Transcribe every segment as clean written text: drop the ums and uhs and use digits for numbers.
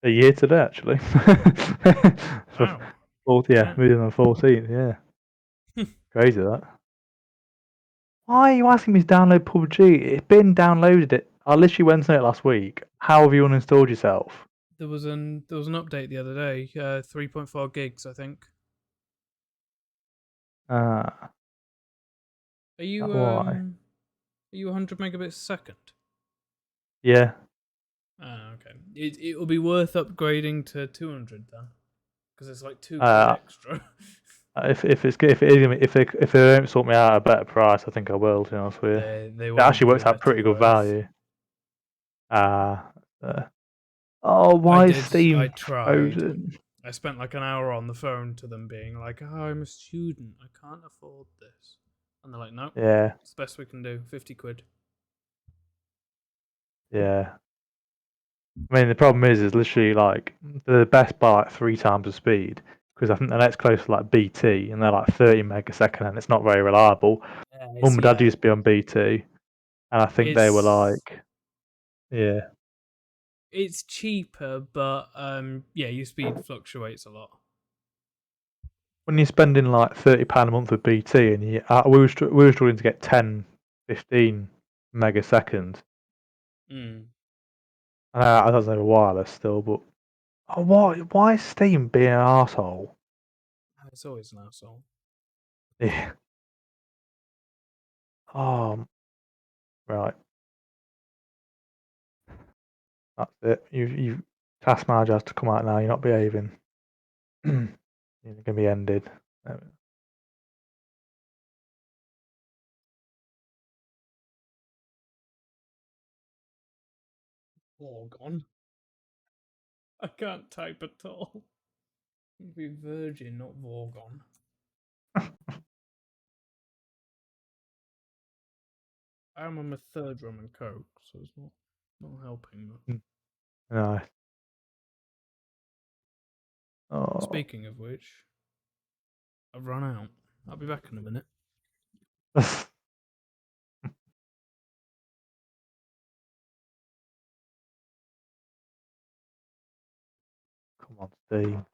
A year today, actually. Wow. Yeah, moving on 14th, yeah. Crazy that. Why are you asking me to download PUBG? It's been downloaded it. I literally went on it last week. How have you uninstalled yourself? There was an update the other day, 3.4 gigs, I think. Ah, Are you why? 100 megabits a second? Yeah. Ah, okay. It'll be worth upgrading to 200 then, because it's like £2 Uh, extra. if they don't sort me out a better price, I think I will. To be honest with you, They it won't actually give you works a out better pretty good price. value. Oh, I why is did. I Steam tried. frozen? I spent like an hour on the phone to them, being like, "Oh, I'm a student. I can't afford this," and they're like, "No, Yeah, it's the best we can do. 50 quid." yeah. I mean, the problem is literally like the best by like 3 times the speed because I think the next closest like BT and they're like 30 megasecond and it's not very reliable. Mum and Dad Yeah, used to be on BT and I think they were it's like, yeah. it's cheaper, but yeah, your speed fluctuates a lot. When you're spending like £30 a month with BT and we were struggling to get 10, 15 megaseconds. Mm. I don't know wireless still, but oh, why is Steam being an arsehole? It's always an asshole. Yeah. Oh, right. That's it. You task manager has to come out now. You're not behaving. You're gonna be ended. Vorgon. I can't type at all. It'd be Virgin, not Vorgon. I'm on my third rum and coke, so it's not helping much. No. Oh. Speaking of which, I've run out. I'll be back in a minute. Come on, Steam.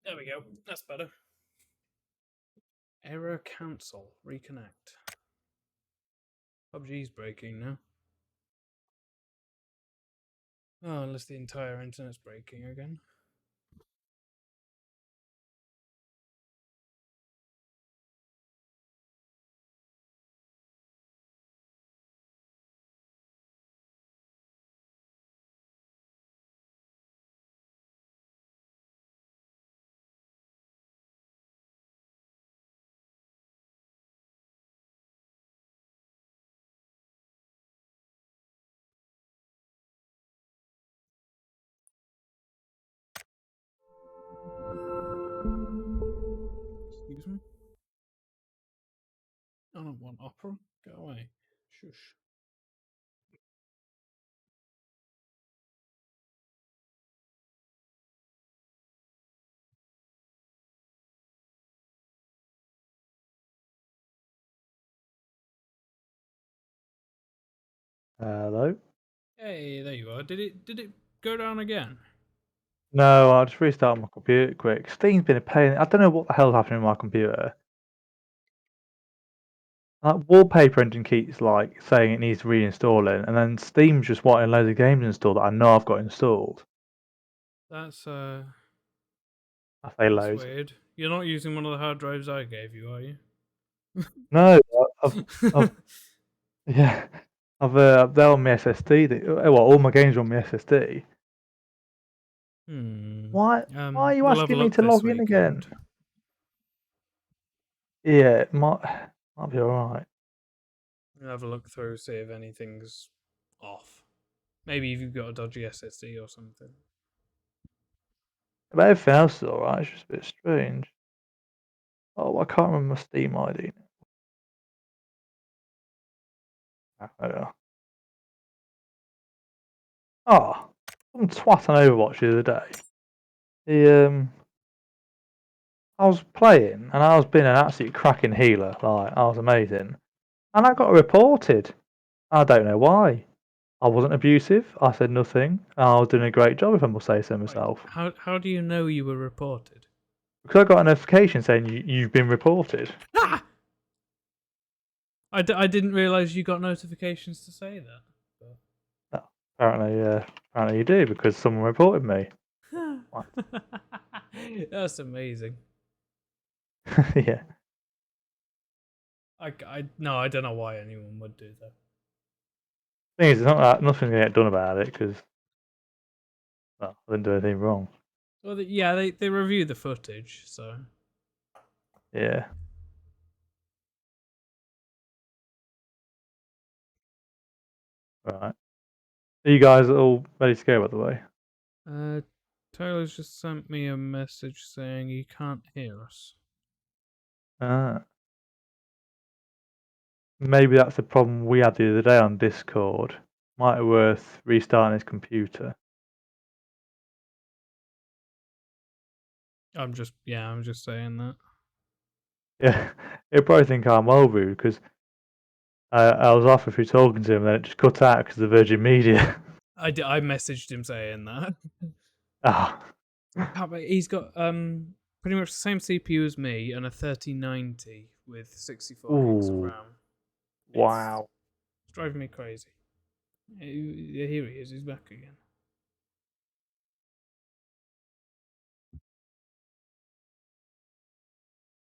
There we go. That's better. Error cancel. Reconnect. PUBG's breaking now. Oh, unless the entire internet's breaking again. Excuse me? I don't want opera. Go away. Shush. Hello. Hey, there you are. Did it go down again? No, I'll just restart my computer quick. Steam's been a pain. I don't know what the hell's happening with my computer. Like wallpaper engine keeps like saying it needs reinstalling, and then Steam's just wanting loads of games installed that I know I've got installed. That's I say that's loads. weird. You're not using one of the hard drives I gave you, are you? No, I've yeah. They're on my SSD. Well, all my games are on my SSD. Hmm. Why are you We'll have a asking me look to this log in again? weekend. Yeah, it might be alright. We'll have a look through, see if anything's off. Maybe if you've got a dodgy SSD or something. But everything else is alright. It's just a bit strange. Oh, I can't remember my Steam ID. I don't know. Oh, some twat on Overwatch the other day. I was playing and I was being an absolute cracking healer. Like I was amazing, and I got reported. I don't know why. I wasn't abusive. I said nothing. I was doing a great job, if I must say so Wait, myself. how do you know you were reported? Because I got a notification saying you've been reported. Ah! I didn't realise you got notifications to say that. Oh, apparently you do because someone reported me. What? That's amazing. Yeah. No, I don't know why anyone would do that. Thing is, it's not that nothing's gonna get done about it because I didn't do anything wrong. Well, yeah, they review the footage, so Yeah. Right. Are you guys all ready to go? By the way. Taylor's just sent me a message saying he can't hear us. Ah. Maybe that's the problem we had the other day on Discord. Might be worth restarting his computer. I'm just saying that. Yeah, he'll probably think I'm well rude because I was halfway through talking to him and then it just cut out because of the Virgin Media. I messaged him saying that. Ah, He's got pretty much the same CPU as me and a 3090 with 64 gigs of ooh, RAM. It's wow. driving me crazy. Here he is. He's back again.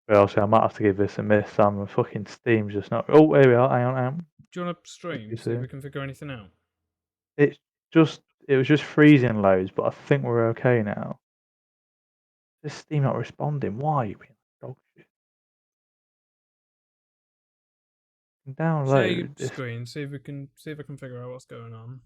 Well, I might have to give this a miss. Sam, fucking Steam's just not. Oh, here we are. Hang on, hang on. Do you want to Should be stream? See if we soon. can figure anything out. It's just, it was just freezing loads, but I think we're okay now. Is Steam not responding? Why are you being dog shit? Share your Download this. screen. See if I can figure out what's going on.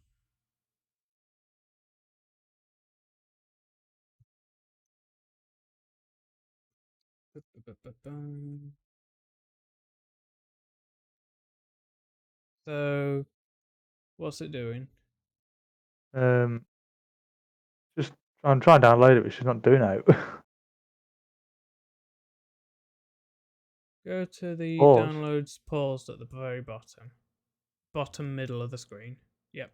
So, what's it doing? Um, just I'm trying to download it, but she's not doing it. Go to the Pause. downloads paused at the very bottom middle of the screen. Yep.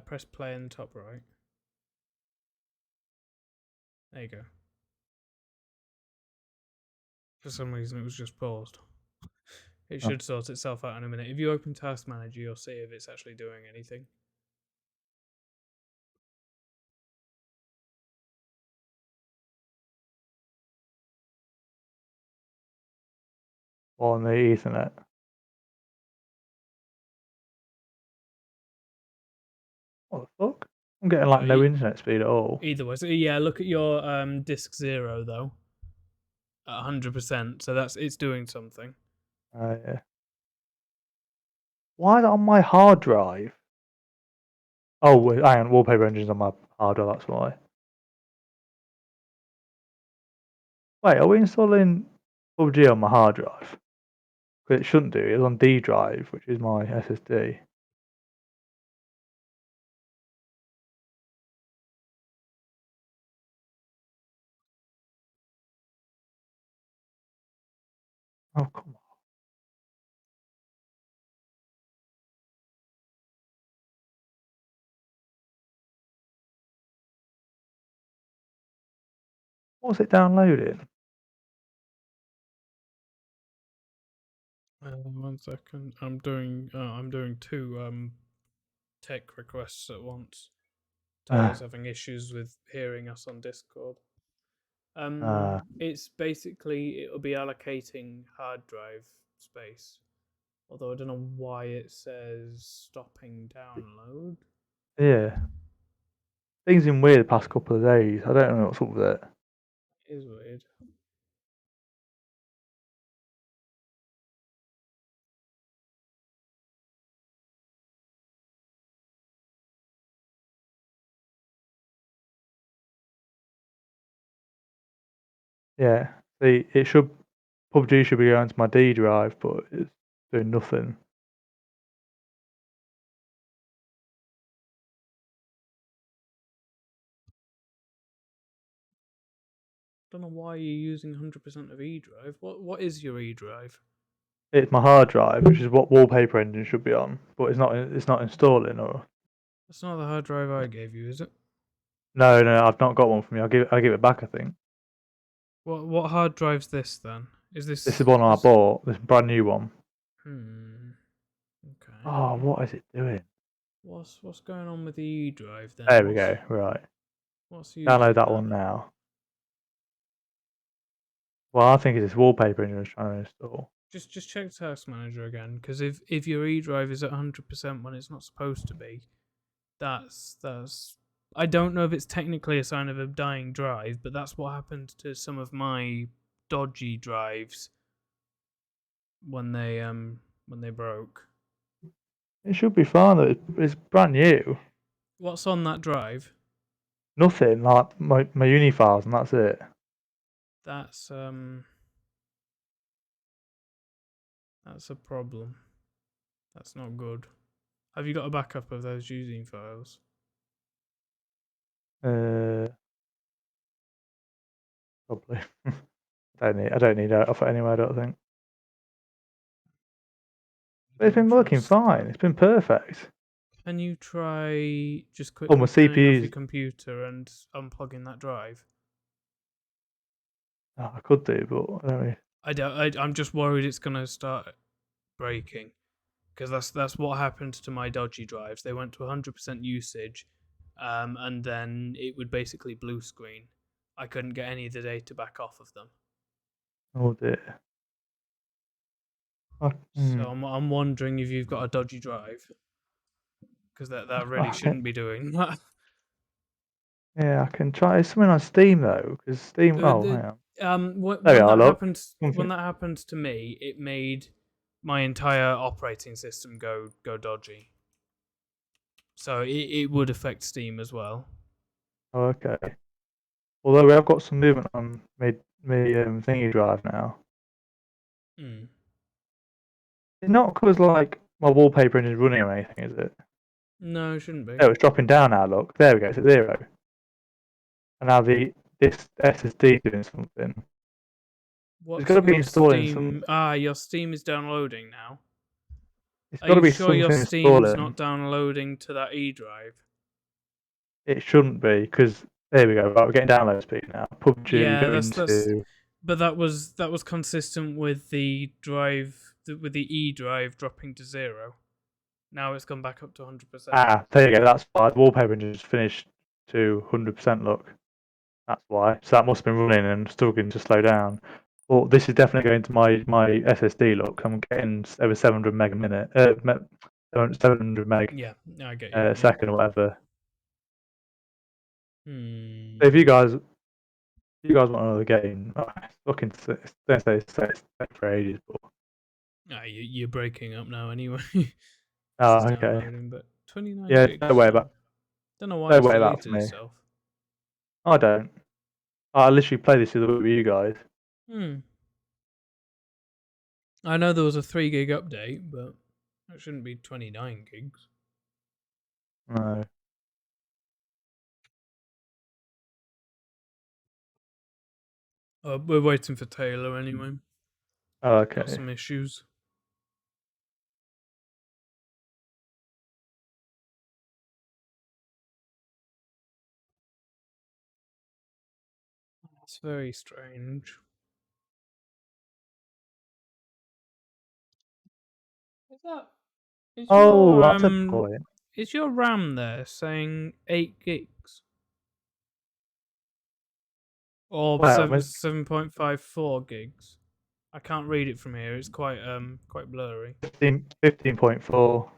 Press play in the top right. There you go. For some reason, it was just paused. It Oh, should sort itself out in a minute. If you open Task Manager, you'll see if it's actually doing anything. on the Ethernet. What the fuck? I'm getting like no internet speed at all. Either way, so yeah, look at your disk 0 though, at 100%. So it's doing something. Yeah. Why is it on my hard drive? Oh, wait, hang on. Wallpaper engine's on my hard drive. That's why. Wait, are we installing PUBG on my hard drive? Because it shouldn't do. It's on D drive, which is my SSD. Oh, come on. What's it downloading? 1 second. I'm doing two tech requests at once. Uh, Tyler's having issues with hearing us on Discord. uh, It's basically it'll be allocating hard drive space. Although I don't know why it says stopping download. Yeah. Things been weird the past couple of days. I don't know what's up with it. It is weird. Yeah. See, it should PUBG should be going to my D drive, but it's doing nothing. Don't know why you're using 100% of E drive. What is your E drive? It's my hard drive, which is what wallpaper engine should be on, but it's not. It's not installing. Or That's not the hard drive I gave you, is it? no, no, I've not got one for me. I give it back. I think What hard drive's this then? Is this is this one I this? bought. This brand new one. Hmm. Okay. Oh, what is it doing? What's going on with the E drive then? There we go. Right, What's download using that that? one now. Well, I think it's this wallpaper engine I was trying to install. Just check Task Manager again, because if your E drive is at 100% when it's not supposed to be, that's. I don't know if it's technically a sign of a dying drive, but that's what happened to some of my dodgy drives when they broke. It should be fine though. It's brand new. What's on that drive? Nothing like my uni files, and that's it. That's that's a problem. That's not good. Have you got a backup of those using files? Probably. I don't need it off it anyway. I don't think. I But it's don't been working trust fine. that. It's been perfect. Can you try just Oh, my quickly turning off your CPU's. computer and unplugging that drive? Oh, I could do, but I don't really. I'm just worried it's gonna start breaking because that's what happened to my dodgy drives. They went to 100% usage, and then it would basically blue screen. I couldn't get any of the data back off of them. Oh dear. I, So I'm wondering if you've got a dodgy drive because that really I can, shouldn't be doing that. yeah, I can try. It's something on Steam though, because Steam. Oh, hang on. There we When are. that Look. happened, to me, it made my entire operating system go dodgy. So it would affect Steam as well. Oh, okay. Although we have got some movement on me thingy drive now. Mm. It's not because like my wallpaper engine is running or anything, is it? No, it shouldn't be. Oh, it's dropping down now. Look. There we go. It's at 0. And now this SSD doing something. It's got What's to be your installing some. Steam? Ah, your Steam is downloading now. It's Are got to you be sure your something Steam's installing. not downloading to that E drive? It shouldn't be because there we go. Right, we're getting download speed now. PUBG Yeah, go that's. into But that was consistent with the drive with the E drive dropping to 0. Now it's gone back up to 100%. there you go. That's why the wallpaper engine just finished to 100%. Look, that's why. So that must have been running and struggling to slow down. Well, this is definitely going to my SSD. Look, I'm getting over 700 meg a minute, 700 meg Yeah, I get you. a Yeah. second or whatever. Hmm. So if you guys want another game, fucking don't say it's for ages, but Ah, you're breaking up now anyway. This is oh, okay, downloading, but 29 yeah, gigs still. Don't know why don't it's wait about for deleted me. itself. I don't. I literally play this the other week with you guys. Hmm. I know there was a 3 gig update, but it shouldn't be 29 gigs. No. We're waiting for Taylor anyway. Oh, Got okay. some issues. It's very strange. Is that Oh, that's a point. is your RAM there saying 8 gigs or Well, 7.54 gigs? I can't read it from here. It's quite blurry. 15.4.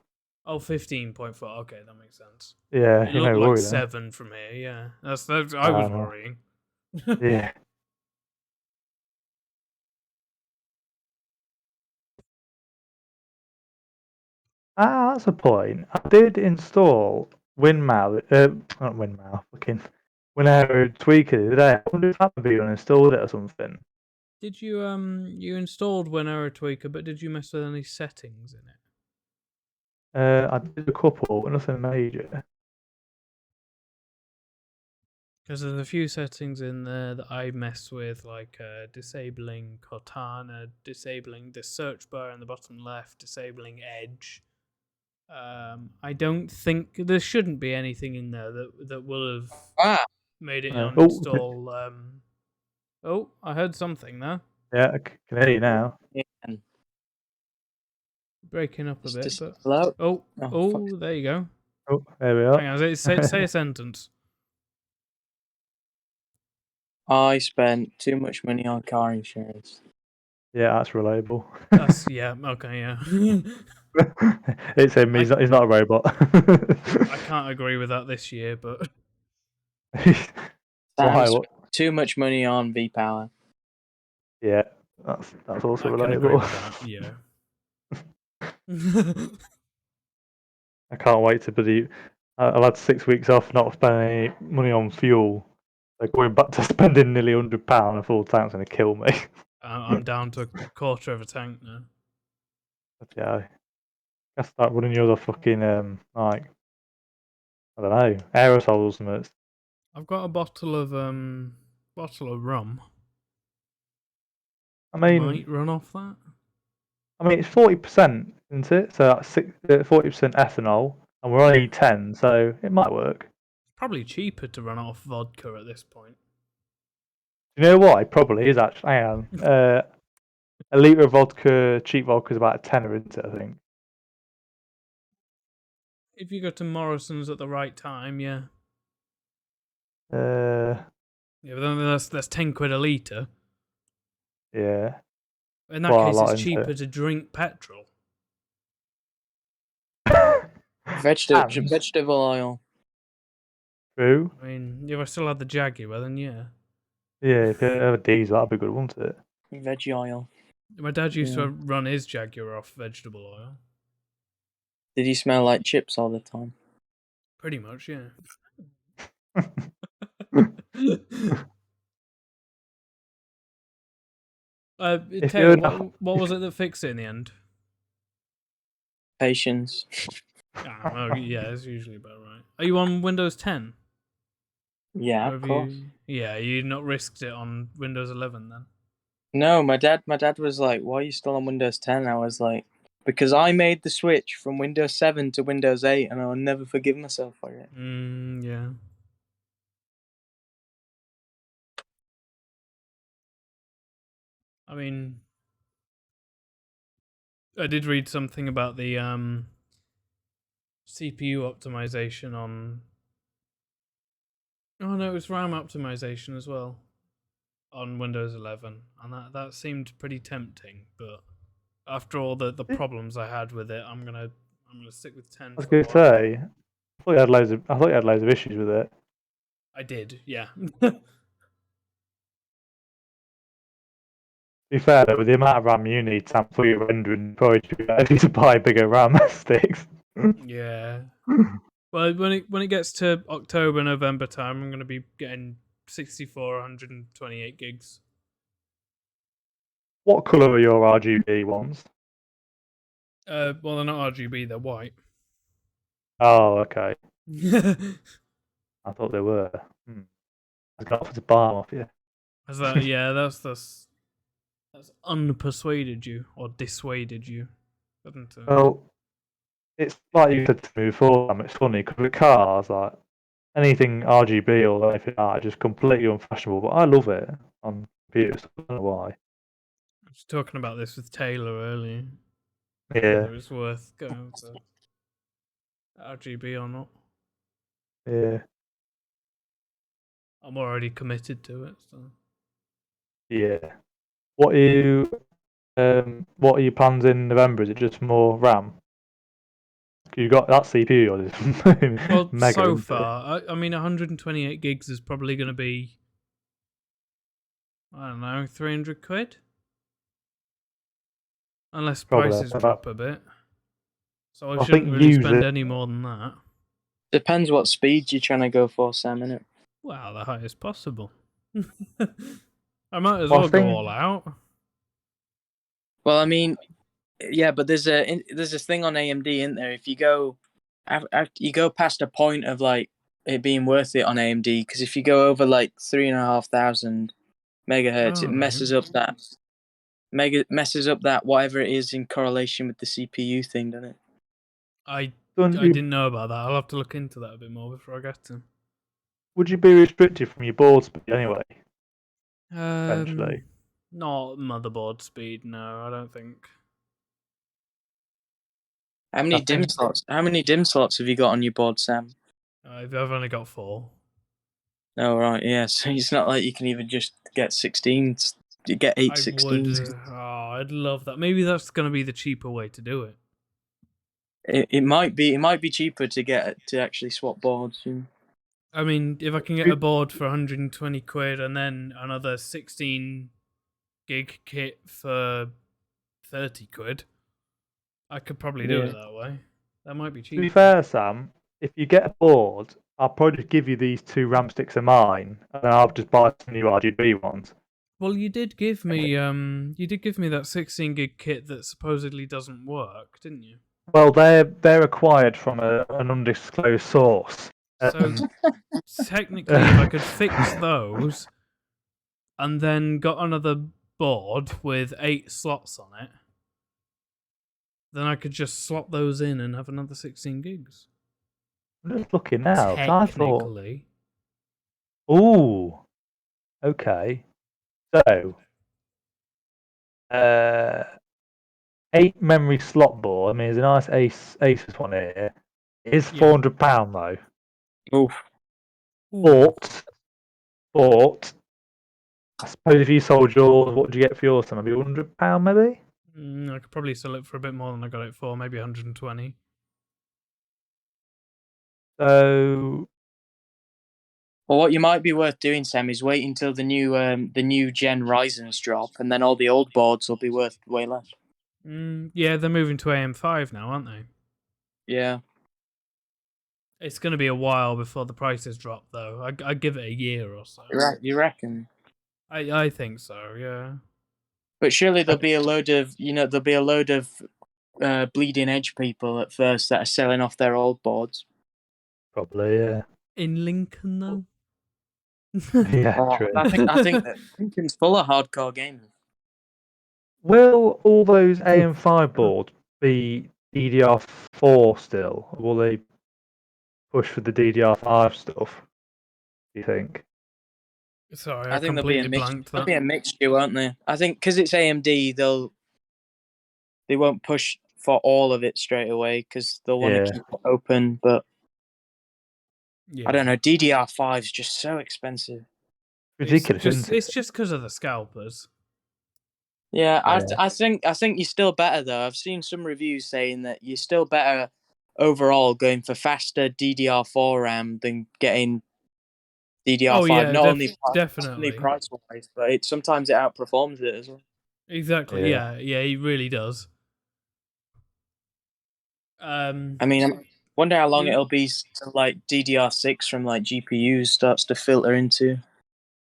Oh, 15.4. Okay, that makes sense. Yeah, It you looked know, like worry then. 7 from here. Yeah, that's. I was No. worrying. Yeah. That's a point. I did install WinMouse, not WinMouse, fucking WinAero Tweaker the other day. I wonder if that would be uninstalled it or something. Did you installed Winera Tweaker, but did you mess with any settings in it? I did a couple, but nothing major. Because there's a few settings in there that I mess with, like disabling Cortana, disabling the search bar in the bottom left, disabling Edge. I don't think there shouldn't be anything in there that will have Ah, made it Oh, uninstall. Oh, I heard something there. yeah, I can hear you now. yeah. Breaking up a It's bit, just but hello. oh, Oh fuck! oh, there you go. Oh, there we are. Hang on, say a sentence. I spent too much money on car insurance. Yeah, that's reliable. That's yeah, okay, yeah. It's him. I He's not a robot. I can't agree with that this year, but Why? Sam What? spent too much money on V Power. Yeah, that's also I can agree reliable. with that. Yeah. I can't wait to believe. I've had 6 weeks off, not spending any money on fuel. So going back to spending nearly £100 a full tank's gonna kill me. I'm down to a quarter of a tank now. But yeah, I gotta start running yours off fucking like I don't know aerosols and it's. I've got a bottle of rum. I Might mean, run off that. it's 40%, isn't it? So that's 40% ethanol, and we're only 10, so it might work. Probably cheaper to run off vodka at this point. You know what? It probably is actually. Hang on. A litre of vodka, cheap vodka, is about a tenner, isn't it? I think. If you go to Morrison's at the right time, yeah. Uh, Yeah, but then that's 10 quid a litre. yeah. In that Quite a case, it's lot into cheaper it. to drink petrol. Vegetable And vegetable oil. true. I mean, if I still had the Jaguar, then yeah. Yeah, if you have a diesel, that'd be good, wouldn't it? Veggie oil. My dad used Yeah. to run his Jaguar off vegetable oil. Did he smell like chips all the time? Pretty much, yeah. If Taylor, you're what was it that fixed it in the end? Patience. Well, yeah, it's usually about right. Are you on Windows 10? Yeah, Or of have course. you? Yeah, you not risked it on Windows 11 then. No, my dad was like, "Why are you still on Windows 10?" I was like, "Because I made the switch from Windows 7 to Windows 8, and I'll never forgive myself for it." Yeah. I mean, I did read something about the CPU optimization on. Oh no, it was RAM optimization as well on Windows 11, and that seemed pretty tempting. But after all the I problems I had with it, I'm gonna stick with 10 was for a going to while. say, I thought you had loads of issues with it. I did, yeah. To be fair though, with the amount of RAM you need to for your rendering, probably should be better to buy bigger RAM sticks. Yeah. Well, when it gets to October, November time, I'm going to be getting 64, 128 gigs. What colour are your RGB ones? Well, they're not RGB, they're white. Oh, okay. Has I thought they were. I got offered to buy them off you. that? Yeah, that's unpersuaded you or dissuaded you, hasn't it? Well, it's like you said to me before. It's funny because with cars, like anything RGB or anything like that, just completely unfashionable. But I love it on computers. I don't know why. I was talking about this with Taylor earlier. Yeah, Whether it's worth going for RGB or not. yeah, I'm already committed to it. So yeah. What are you? What are your plans in November? Is it just more RAM? You got that CPU or is Well, mega, so isn't it? far, I mean, 128 gigs is probably going to be, I don't know, 300 quid? Unless Probably prices drop a bit. So I I shouldn't think really use spend it. any more than that. Depends what speed you're trying to go for, Sam, innit? Well, the highest possible. I might as Well, I well go think- all out. Well, I mean, yeah, but there's this thing on AMD, isn't there? If you go, you go past a point of like it being worth it on AMD, because if you go over like 3,500 megahertz, it Alright. messes up that whatever it is in correlation with the CPU thing, doesn't it? I Don't you- didn't know about that. I'll have to look into that a bit more before I get to. Would you be restricted from your board speed anyway? Eventually. Not motherboard speed, no, I don't think. How many I dim think- slots? How many dim slots have you got on your board, Sam? I've only got 4. Oh right, yeah. So it's not like you can even just get 16. You get 8 I would. 16s. I'd love that. Maybe that's going to be the cheaper way to do it. It might be cheaper to actually swap boards. Yeah. I mean, if I can get a board for 120 quid and then another 16 gig kit for 30 quid, I could probably do it that way. That might be To be cheaper. fair, Sam, if you get a board, I'll probably just give you these 2 RAM sticks of mine, and then I'll just buy some new RGB ones. Well, you did give me that 16 gig kit that supposedly doesn't work, didn't you? Well, they're acquired from an undisclosed source. So technically, if I could fix those and then got another board with 8 slots on it, then I could just slot those in and have another 16 gigs. I'm just looking now. 'Cause I thought, Technically. ooh, okay. So, 8 memory slot board. I mean, there's a nice Asus one here. It is Yeah. £400 though. Oof. Ooh. But I suppose if you sold yours, what would you get for yours? Maybe £100, maybe. I could probably sell it for a bit more than I got it for, maybe 120. So, Well, what you might be worth doing, Sam, is waiting until the new gen Ryzen's drop, and then all the old boards will be worth way less. Yeah, they're moving to AM5 now, aren't they? Yeah. It's going to be a while before the prices drop, though. I give it a year or so. You reckon? I think so, yeah. But surely there'll be a load of bleeding edge people at first that are selling off their old boards. probably, yeah. In Lincoln, though? Yeah, Oh, true. I think that Lincoln's full of hardcore gamers. Will all those AM5 boards be DDR4 still? Or will they push for the DDR5 stuff? Do you think? Sorry, I I think there'll be completely a mix. blanked There'll that. be a mixture, won't there? I think because it's AMD, they won't push for all of it straight away because they'll want to Yeah. keep it open. But Yeah. I don't know. DDR5 is just so expensive. Ridiculous, It's isn't it? just because of the scalpers. Yeah, Yeah. I think you're still better though. I've seen some reviews saying that you're still better overall going for faster DDR4 RAM than getting DDR5. Oh, yeah, not only definitely. price wise, but sometimes it outperforms it as well. Exactly, yeah, he really does. I mean, I wonder how long it'll be till like DDR6 from like GPUs starts to filter into.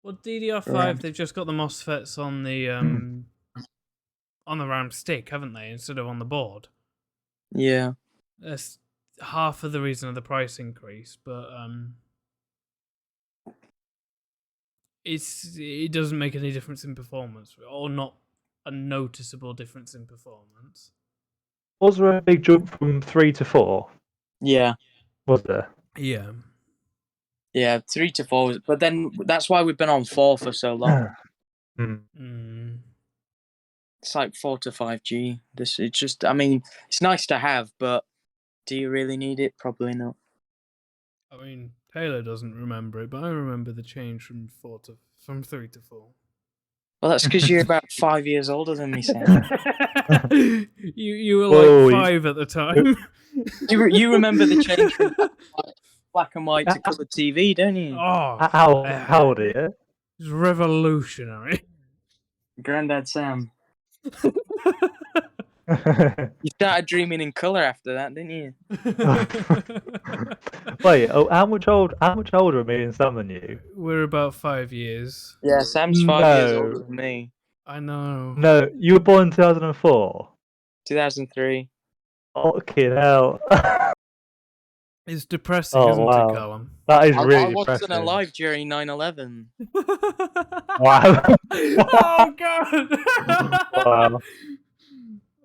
Well, DDR5, RAM. they've just got the MOSFETs on the RAM stick, haven't they, instead of on the board? Yeah. That's half of the reason of the price increase, but it doesn't make any difference in performance, or not a noticeable difference in performance. Was there a big jump from 3 to 4? Yeah. Was there? Yeah. Yeah, 3 to 4, but then that's why we've been on 4 for so long. It's like 4 to 5G. It's just, I mean, it's nice to have, but do you really need it? Probably not. I mean, Taylor doesn't remember it, but I remember the change from 3 to 4. Well, that's because you're about 5 years older than me, Sam. You were Whoa, like 5 at the time. You remember the change from black and white to colored TV, don't you? Oh, how old are you? it's revolutionary. Granddad Sam. You started dreaming in color after that, didn't you? Wait, how much older are me and Sam than you? We're about 5 years. Yeah, Sam's 5 years older No. than me. I know. No, you were born in 2004. 2003. Fucking hell. It's depressing, Oh isn't it, wow, Callum? that is I really wasn't depressing. alive during 9/11. Wow. Oh god. Wow.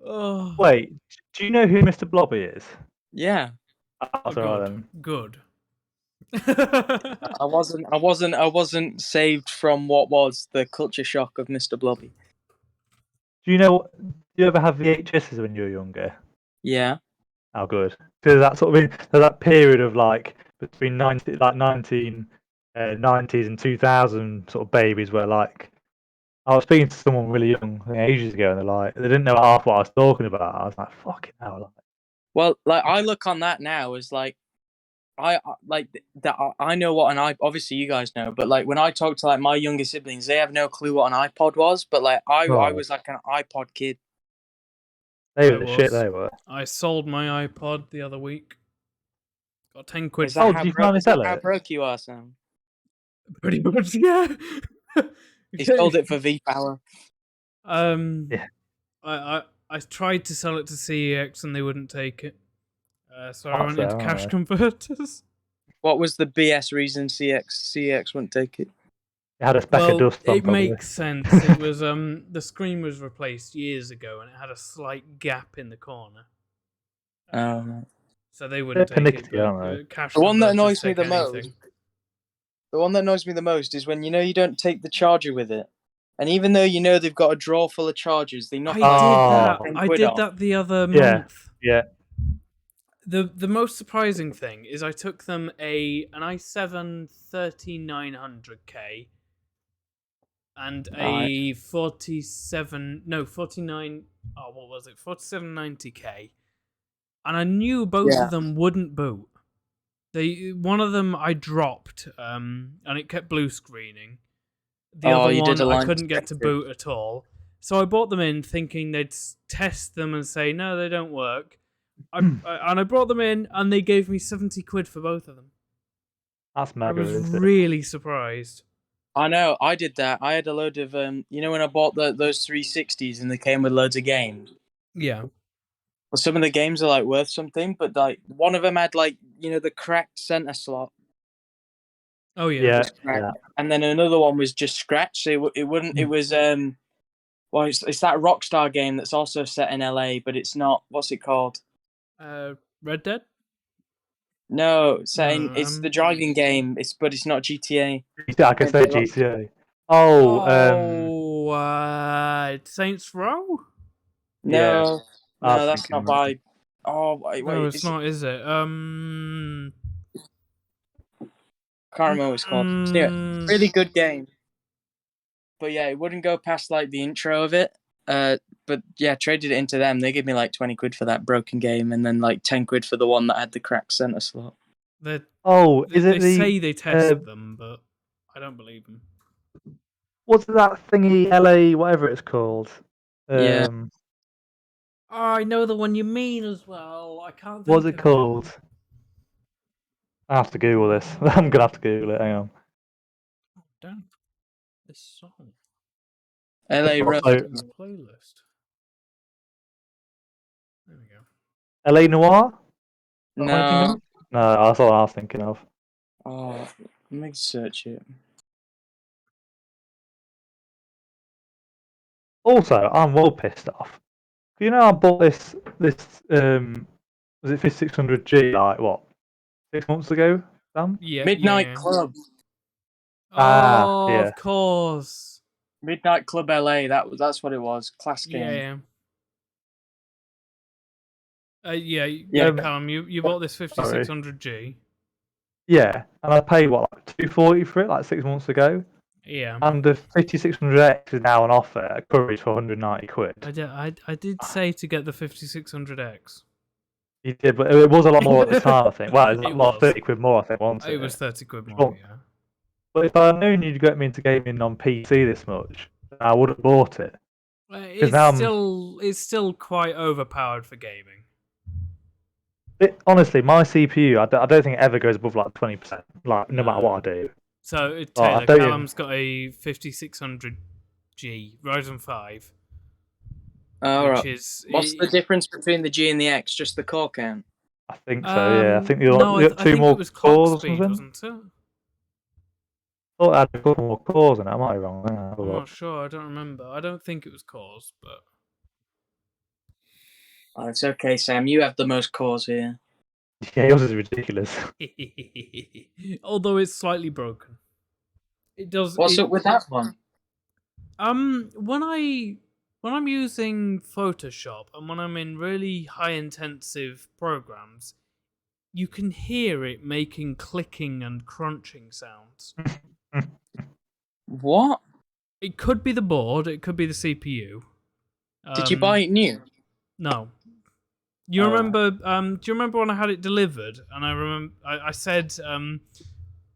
Oh, Wait, do you know who Mr. Blobby is? Yeah, That's alright then. good. I wasn't saved from what was the culture shock of Mr. Blobby. Do you ever have VHSs when you were younger? Yeah. Oh, good. So that sort of so that period of like between 1990s and 2000 sort of babies where like I was speaking to someone really young ages ago and they didn't know half what I was talking about. I was like, fucking hell. Like, Well, like I look on that now as like like that. I know what an iPod. Obviously, you guys know, but like when I talk to like my younger siblings, they have no clue what an iPod was. But like I oh, was like an iPod kid. they I were the shit. was. They were. I sold my iPod the other week. Got 10 quid Is for that Oh, it. did you finally sell how it? broke you are, Sam? Pretty much, yeah. He sold it for V Power. Yeah. I tried to sell it to CEX and they wouldn't take it. So I That's went fair, into cash alright. converters. What was the BS reason CX wouldn't take it? It had a speck of Well, dust on it probably. makes sense. It was the screen was replaced years ago and it had a slight gap in the corner. So they wouldn't They're take it. pernickety, aren't they? Cash the one that converters annoys me take the anything. most. The one that annoys me the most is when you don't take the charger with it, and even though they've got a drawer full of chargers, they knock I like did that. 10 I quid did off. that the other Yeah. month. Yeah. The most surprising thing is I took them an i7 3900K and a 4790K, and I knew both of them wouldn't boot. One of them I dropped, and it kept blue screening. The other one I couldn't get to boot at all. So I bought them in thinking they'd test them and say no, they don't work. And I brought them in, and they gave me 70 quid for both of them. That's I mega. was really surprised. I know, I did that. I had a load of when I bought those 360s and they came with loads of games. Yeah. Well, some of the games are like worth something, but like one of them had like the cracked center slot. Oh yeah. Yeah. And then another one was just scratched. So it wouldn't. It was well, it's that Rockstar game that's also set in LA, but it's not. What's it called? Red Dead? No, it's the driving game. But it's not GTA. I can say GTA. Oh, Saints Row? No, no, that's not by. Oh wait, no, it's not, is it? Can't remember what it's called. Yeah, really good game. But yeah, it wouldn't go past like the intro of it. But yeah, traded it into them. They gave me like 20 quid for that broken game, and then like 10 quid for the one that had the cracked center slot. They say they tested them, but I don't believe them. What's that thingy? LA, whatever it's called. Yeah. Oh, I know the one you mean as well. I can't think. What's it called? I have to Google this. I'm gonna have to Google it. Hang on. Damn. This song. LA Road. Playlist. There we go. LA Noir? No. No, that's all I was thinking of. Oh, let me search it. Also, I'm well pissed off. You know, I bought this was it 5600G like what 6 months ago? Sam? Yeah. Midnight Club. Oh, yeah. of course. Midnight Club LA. That's what it was. Class game. Yeah. Callum, you bought this 5600G. Yeah, and I paid what, like $240 for it, like 6 months ago. Yeah. And the 5600X is now on offer at Curry's for 190 quid. I did say to get the 5600X. You did, but it was a lot more at the time, I think. Well, it was, It like, was. 30 quid more, I think, wasn't It was 30 quid more, Well, yeah. But if I'd known you'd get me into gaming on PC this much, I would have bought it. It's still quite overpowered for gaming. Honestly, my CPU, I don't think it ever goes above like 20%. Like no matter what I do. So I Taylor, don't Callum's got a 5600G Ryzen 5, All which right. is What's the difference between the G and the X? Just the core count. I think so. Yeah, I think you no, got I two think more it was clock cores or speed, something. wasn't it? I thought I had a couple more cores, and I might be wrong. I'm not sure. I don't remember. I don't think it was cores, but Oh, it's okay, Sam. You have the most cores here. Yeah, yours is ridiculous. although it's slightly broken. It does. What's up with that one? When I'm using Photoshop and when I'm in really high intensive programs, you can hear it making clicking and crunching sounds. What? It could be the board, it could be the CPU. Did you buy it new? No. You Oh, remember? Do you remember when I had it delivered? And I remember I said,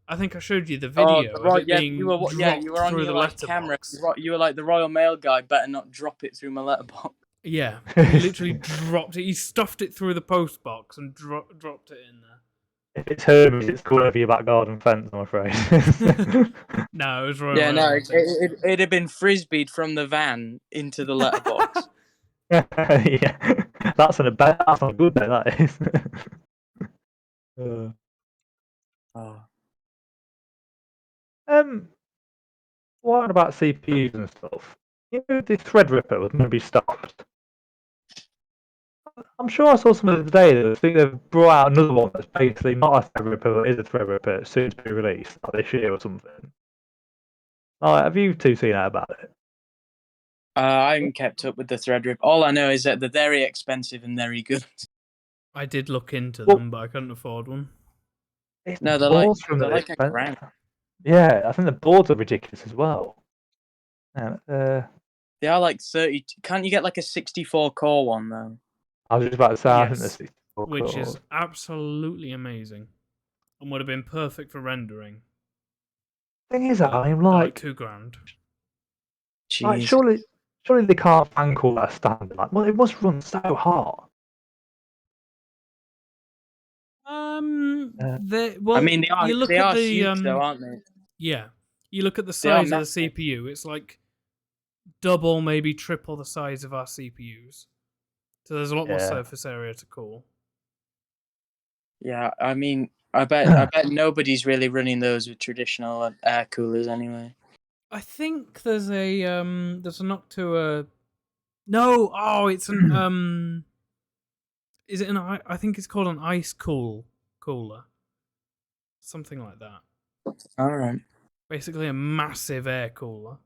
I think I showed you the video of it being you were on through your the camera. letterbox. You were like the Royal Mail guy. Better not drop it through my letterbox. Yeah, he literally dropped it. He stuffed it through the post box and dropped it in there. If it's Hermes, it's called over your back garden fence, I'm afraid. No, it was Royal Yeah, Mail. no, it'd have been frisbeed from the van into the letterbox. Yeah, that's not a good day. That is. Oh. What about CPUs and stuff? You know, the Threadripper was going to be stopped. I'm sure I saw something the other day that I think they've brought out another one that's basically not a Threadripper, but is a Threadripper, soon to be released, like this year or something. Have you two seen out about it? I haven't kept up with the Threadripper. All I know is that they're very expensive and very good. I did look into them, but I couldn't afford one. No, they're like a grand. Yeah, I think the boards are ridiculous as well. They are like 30. Can't you get like a 64 core one though? I was just about to say, I think Yes, the 64 which cores. is absolutely amazing, and would have been perfect for rendering. Thing is, I'm Like like, £2,000. like Jeez. surely they can't fan call that standard. Like, well, it must run so hot. I mean, they are. You look They at are the huge, though, aren't they? yeah, you look at the They are size of the massive. CPU. It's like double, maybe triple the size of our CPUs. So there's a lot more surface area to cool. Yeah, I mean, I bet nobody's really running those with traditional air coolers anyway. I think there's a Noctua. No, oh, it's an Is it an? I think it's called an ice cooler, something like that. All right. Basically, a massive air cooler.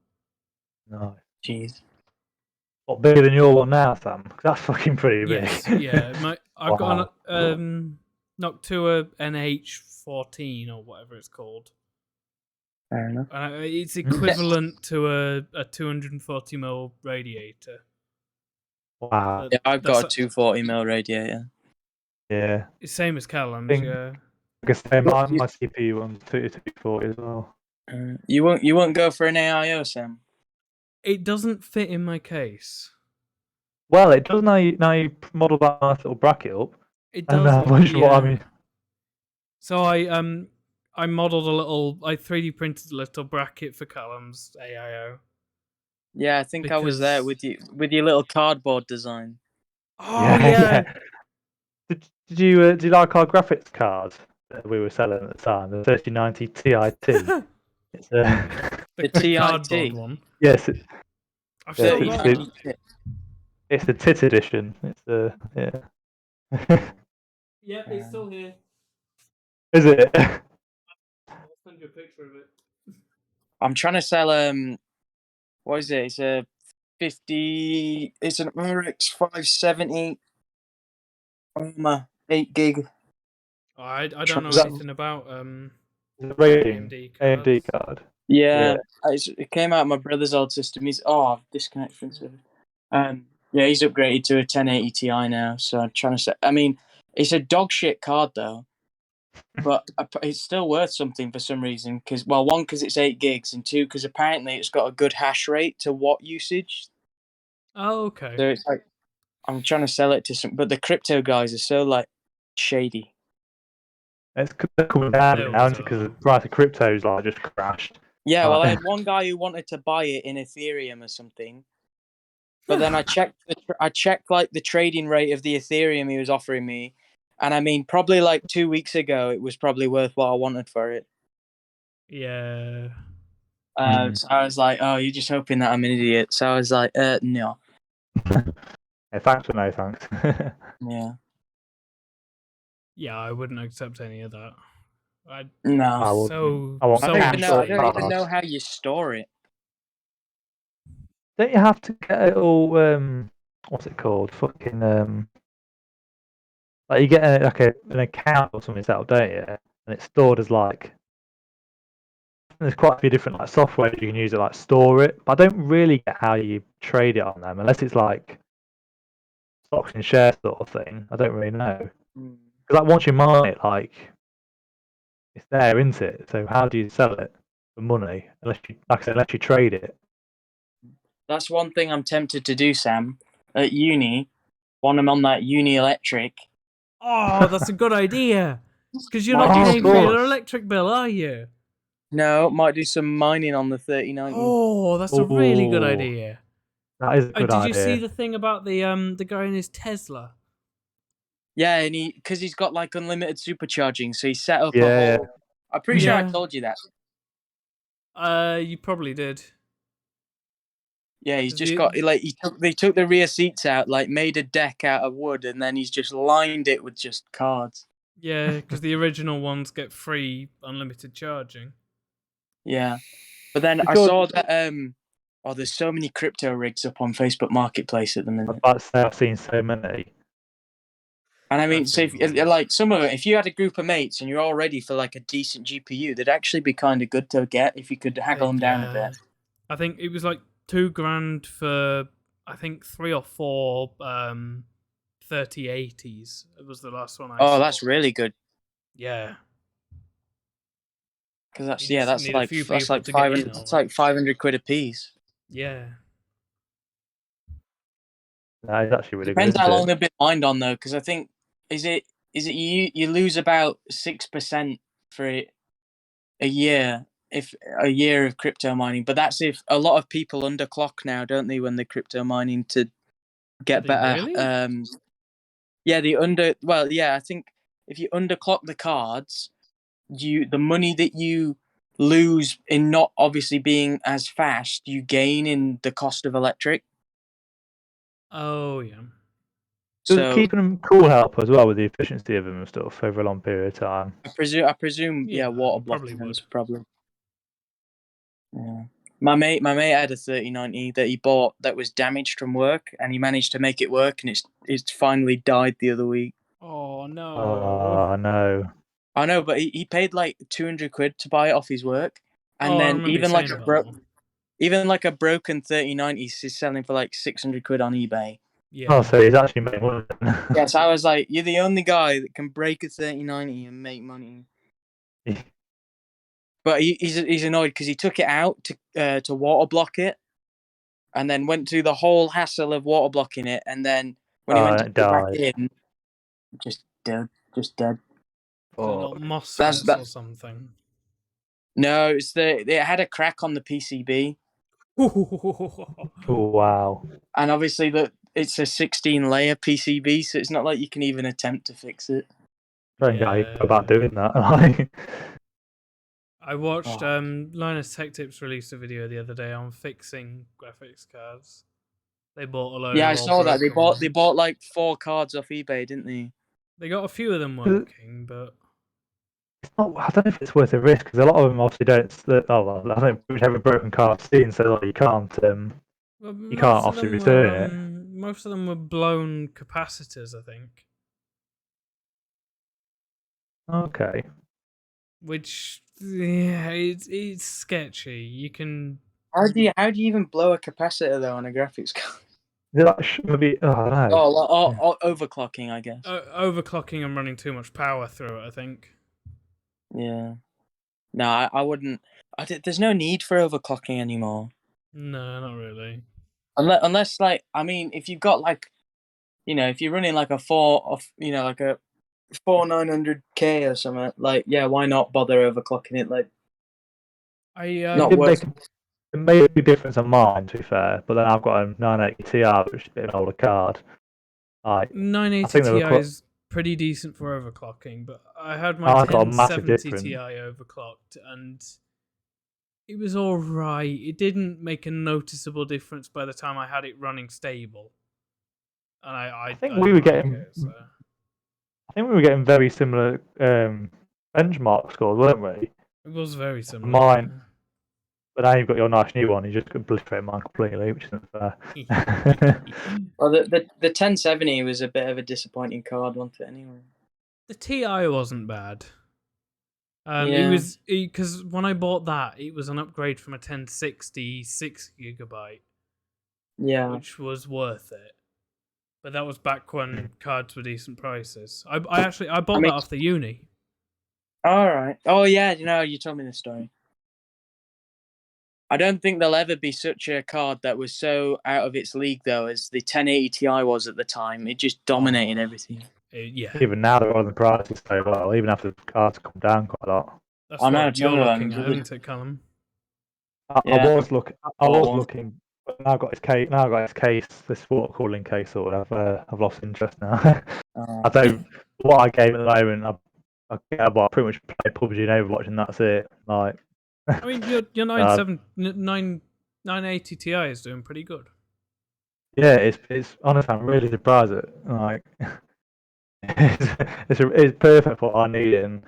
Nice. Jeez. What, bigger than your one now, Sam? 'Cause that's fucking pretty big. Yes, yeah. I've got an Noctua NH14 or whatever it's called. Fair enough. It's equivalent to a 240mm radiator. Wow. Yeah, I've got a 240mm radiator. Yeah. It's same as Callum's, yeah. I guess my CPU one's 240 as well. You won't go for an AIO, Sam? It doesn't fit in my case. Well, it does now. You model that nice little bracket up. It does. Which is what I mean. So I modeled I 3D printed a little bracket for Callum's AIO. Yeah, I think I was there with your little cardboard design. Oh yeah. Did you like our graphics cards that we were selling at the time? The 3090 TIT. It's the cardboard one. Yes. I've still got that. It's the TIT edition. It's yeah. Yeah, it's still here. Is it? I'll send you a picture of it. I'm trying to sell what is it? It's a 50. It's an RX 570. 8 gig. I don't know anything about AMD card. Yeah, it came out of my brother's old system. I've disconnected from server. Yeah, he's upgraded to a 1080 Ti now. So I'm trying to say, I mean, it's a dog shit card though, but it's still worth something for some reason. Because one, because it's 8 gigs, and two, because apparently it's got a good hash rate to watt usage. Oh, okay. So it's like I'm trying to sell it to some, but the crypto guys are so like shady. It's coming down They now always because are. the price of crypto's like just crashed. Yeah, well, I Like, had one guy who wanted to buy it in Ethereum or something, but then I checked like the trading rate of the Ethereum he was offering me, and I mean, probably like 2 weeks ago, it was probably worth what I wanted for it. Yeah. So I was like, "Oh, you're just hoping that I'm an idiot." So I was like, "No, yeah, thanks but no thanks. yeah, Yeah, I wouldn't accept any of that. no." I will. So I want I so don't even cash know. I or don't even frustrating. know cards. how you store it. Don't you have to get it all? What's it called? Fucking like you get an account or something set up, don't you? And it's stored as like. There's quite a few different like software you can use to like store it, but I don't really get how you trade it on them unless it's like stocks and shares sort of thing. I don't really know Mm. because like once you mine it, like it's there, isn't it? So how do you sell it for money unless you, like I said, unless you trade it? That's one thing I'm tempted to do, Sam. At uni, when I'm on that uni electric, Oh, that's a good idea. Because you're might not do Oh, of paying for some. your course, electric bill, are you? No, might do some mining on the 3090. Oh, that's a really good oh, idea. that is a good Did you see idea. the thing about the guy in his Tesla? Yeah, and because he's got like unlimited supercharging, so he set up a Yeah, yeah. whole. I'm pretty sure I Yeah. told you that. You probably did. Yeah, he's 'Cause just got like they took the rear seats out, like made a deck out of wood, and then he's just lined it with just cards. Yeah, because the original ones get free unlimited charging. Yeah, but then But I George, saw that there's so many crypto rigs up on Facebook Marketplace at the I was minute. about to say I've seen so many. And I mean, That's so if enormous. like some of it, if you had a group of mates and you're all ready for like a decent GPU, they'd actually be kind of good to get if you could haggle them down a Yeah. bit. I think it was like $2,000 for I think 3 or 4 3080s. It was the last one I Oh, saw. that's really good Yeah. because You just need a few that's people like to get 500 in on that's it. like 500 quid a piece. Yeah. That is actually really good, Depends isn't how it? long they've been mined on though, because I think is it you lose about 6% for a year if a year of crypto mining, but that's if a lot of people underclock now, don't they, when they're crypto mining to Do get they better. really? Yeah, I think if you underclock the cards, the money that you lose in not obviously being as fast, you gain in the cost of electric. Oh yeah. Does So keeping them cool help as well with the efficiency of them and stuff over a long period of time? I presume, yeah, Yeah, water it probably blocking would. them's a problem. Yeah. My mate had a 3090 that he bought that was damaged from work, and he managed to make it work, and it's finally died the other week. Oh no. Oh no. I know, but he paid like 200 quid to buy it off his work, and Oh, I then remember you saying about that one. even like a broken 3090 is selling for like 600 quid on eBay. Oh, Yeah. so he's actually made money. Yes, I was like, you're the only guy that can break a 3090 and make money. But he's annoyed because he took it out to water block it, and then went through the whole hassle of water blocking it, and then when he Oh, went and to it put it back died. in, just dead. Has it got Fuck. moss That's spots that. or something? No, it had a crack on the PCB, Oh, wow. and obviously it's a 16 layer PCB, so it's not like you can even attempt to fix it. Strange how you go about Yeah. doing that. I watched Oh. Linus Tech Tips released a video the other day on fixing graphics cards. They bought a load Yeah, of I old saw that broken ones. they bought like 4 cards off eBay, didn't they? They got a few of them 'Cause working, but it's not, I don't know if it's worth the risk because a lot of them obviously don't. Oh well, I think whichever broken card I've seen, so like, well, you can't obviously return it. most of them were blown capacitors, I think. Okay. Which Yeah, it's sketchy. You can How do you even blow a capacitor though on a graphics card? Is it like maybe? Oh, I don't know. Overclocking, I guess. overclocking and running too much power through it, I think. Yeah. No, I wouldn't. There's no need for overclocking anymore. No, not really. Unless like, I mean, if you've got like, if you're running like a 4900K or something, like, yeah, why not bother overclocking it? Like, not It worth. made a big difference on mine, to be fair. But then I've got a 980 Ti, which is a bit of an older card. I 980 think they were Ti is pretty decent for overclocking, but I had my I got a massive 1070 difference. Ti overclocked, and it was all right. It didn't make a noticeable difference by the time I had it running stable. And I think I we were didn't like getting. it, so. I think we were getting very similar benchmark scores, weren't we? It was very similar. Mine, but now you've got your nice new one. You just obliterate mine completely, which isn't fair. Well, the 1070 was a bit of a disappointing card, wasn't it? Anyway. The Ti wasn't bad. It Yeah. was because when I bought that, it was an upgrade from a 1060 6GB, Yeah. which was worth it. But that was back when cards were decent prices. I bought that off the uni. All right. Oh yeah, you told me this story. I don't think there'll ever be such a card that was so out of its league though as the 1080 Ti was at the time. It just dominated everything. Yeah. Even now they're on the prices so well, even after the cards come down quite a lot. That's I know, what you're tell me looking that. at, isn't it, Callum? I was looking. one. Looking. But now I've got his case. Now I've got his case. This water cooling case. Or whatever. I've lost interest now. I don't. What I game at the moment, I pretty much play PUBG and Overwatch, and that's it. Like. I mean, your 980 Ti is doing pretty good. Yeah, it's honestly, I'm really surprised at like. It's perfect for what I need, and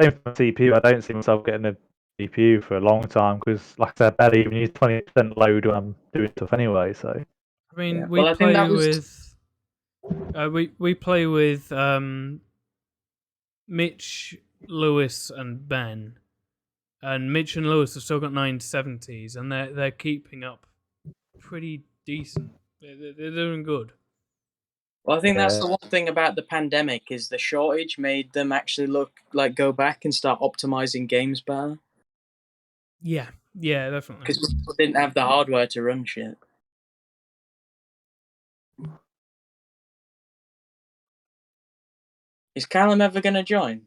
same for CPU. I don't see myself getting a CPU for a long time because, like I said, I barely even use 20% load when I'm doing stuff anyway. So I mean, Yeah. we Well, I think play that was- with we play with Mitch, Lewis, and Ben, and Mitch and Lewis have still got 970s, and they're keeping up pretty decent. They're doing good. Well, I think that's Yeah. the one thing about the pandemic is the shortage made them actually go back and start optimizing games better Yeah, definitely. because people didn't have the hardware to run shit. Is Callum ever going to join?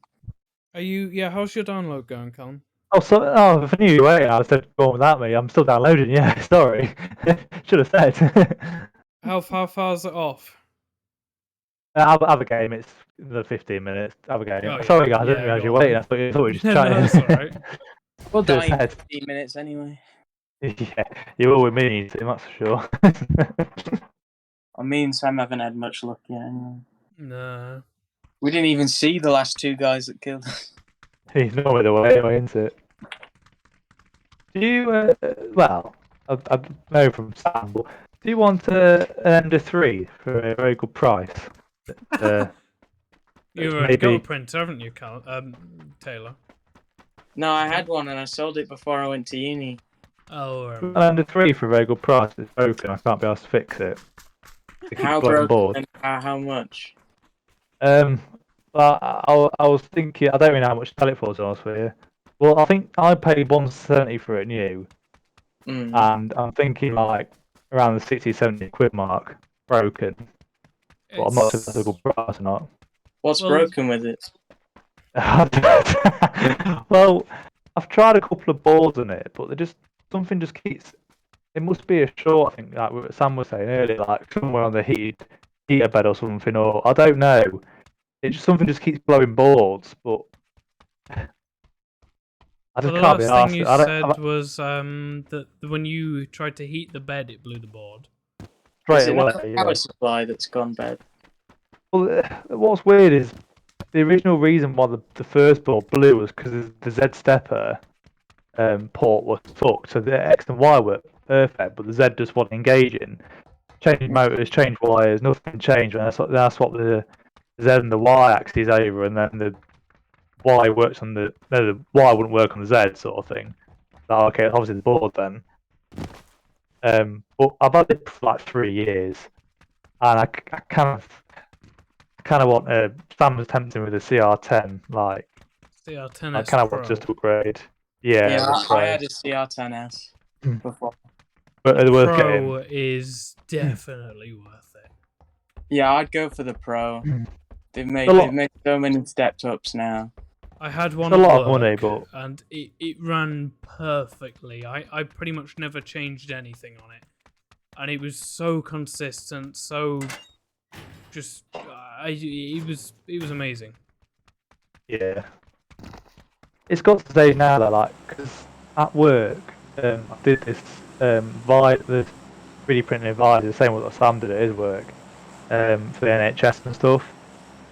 Are you? Yeah, how's your download going, Callum? If I knew you were waiting, I was going without me. I'm still downloading. Yeah, sorry, should have said. How far is it off? Have a game. It's the 15 minutes. Have a game. Oh, yeah. Sorry, guys. I didn't Yeah, realize go you were on waiting. then. I thought you were just No, chatting. that's all right. We'll Should have die in said. 15 minutes anyway. Yeah, you're all with me, Tim, that's for sure. Me and Sam haven't had much luck yet anyway. No. We didn't even see the last two guys that killed us. He's normally the way anyway, isn't it? Do you, well, I know from Sam, but do you want an Ender 3 for a very good price? You've already got a maybe printer, haven't you, Taylor? No, I had one and I sold it before I went to uni. Oh, an Ender 3 for a very good price. It's broken. I can't be asked to fix it. It keeps How blowing broken board. and how much? Well, I was thinking. I don't really know how much to sell it for, to be honest with you. Well, I think I paid 170 for it new, and I'm thinking like around the 60, 70 quid mark, broken. But I'm not sure if that's a good price or not. What's broken with it? Well, I've tried a couple of boards on it, but something just keeps. It must be a short. I think like what Sam was saying earlier, like somewhere on the heater bed or something, or I don't know. Something just keeps blowing boards, but I just the can't be last asked. thing you said was that when you tried to heat the bed, it blew the board. Straight Is it not away. the power supply that's gone bad? Well, what's weird is the original reason why the first board blew was because the Z stepper port was fucked. So the X and Y were perfect, but the Z just wasn't engaging. Changed motors, changed wires, nothing changed. And then I swapped the Z and the Y axes over, and then Y works on the Y wouldn't work on the Z sort of thing. So, okay, obviously the board then. But I've had it for like 3 years, and I kind of want Sam was tempting with a CR10, like I CR10S kind of want Pro. just to upgrade. Yeah, Yeah, the I Pro. had a CR10S before. But The they're worth Pro getting. is definitely worth it. Yeah, I'd go for the Pro. They've a lot- made so many stepped ups now. I had It's one a at lot work, of money, but and it ran perfectly. I pretty much never changed anything on it, and it was so consistent, so just it was amazing. yeah, it's got to stage now that like because at work I did this the 3D printing visor, the same what Sam did at his work for the NHS and stuff.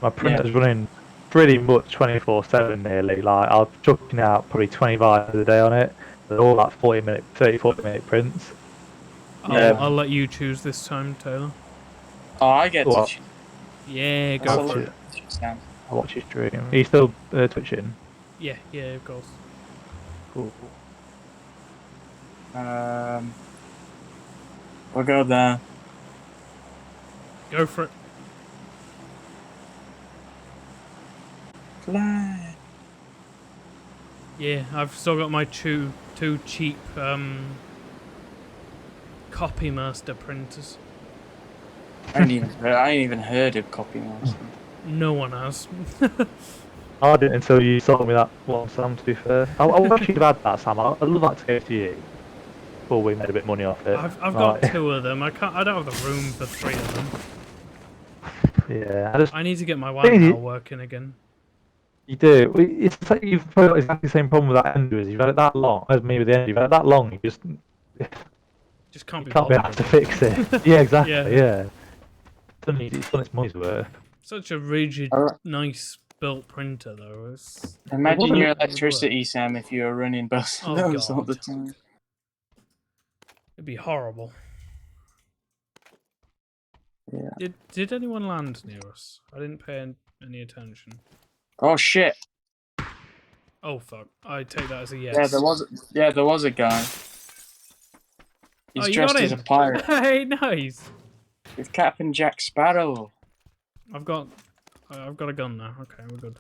My printer's running pretty much 24/7 nearly. Like I'm chucking out probably 20 visors a day on it. They're all like 40 minute prints. I'll let you choose this time, Taylor. Oh, I get to What? choose. Yeah, That's go a for lot it. of choose, Sam. I watch his stream. Are you still twitching? Yeah, of course. Cool. We'll go there. Go for it. Fly. Yeah, I've still got my two cheap Copy Master printers. I ain't even heard of Copy Master. No one has. I didn't until you sold me that one, Sam. To be fair, I wish you'd have had that, Sam. I'd love that to go to you. Before we made a bit of money off it. I've got 2 of them. I don't have the room for 3 of them. Yeah, I need to get my WAN working again. You do. It's like you've probably got exactly the same problem with that Ender as you've had it that long as me with the Ender. You've had it that long. You Just can't be can't be bothered. able to fix it. Yeah, exactly. Yeah. It's done its money's worth. Such a rigid, nice built printer, though. Imagine your electricity, Sam, if you were running both of Oh, those all the God. time. It'd be horrible. Yeah. Did anyone land near us? I didn't pay any attention. Oh shit! Oh fuck! I take that as a yes. Yeah, there was a guy. He's you dressed got as a him. pirate. Hey, nice. With Captain Jack Sparrow. I've got a gun now. Okay, we're good.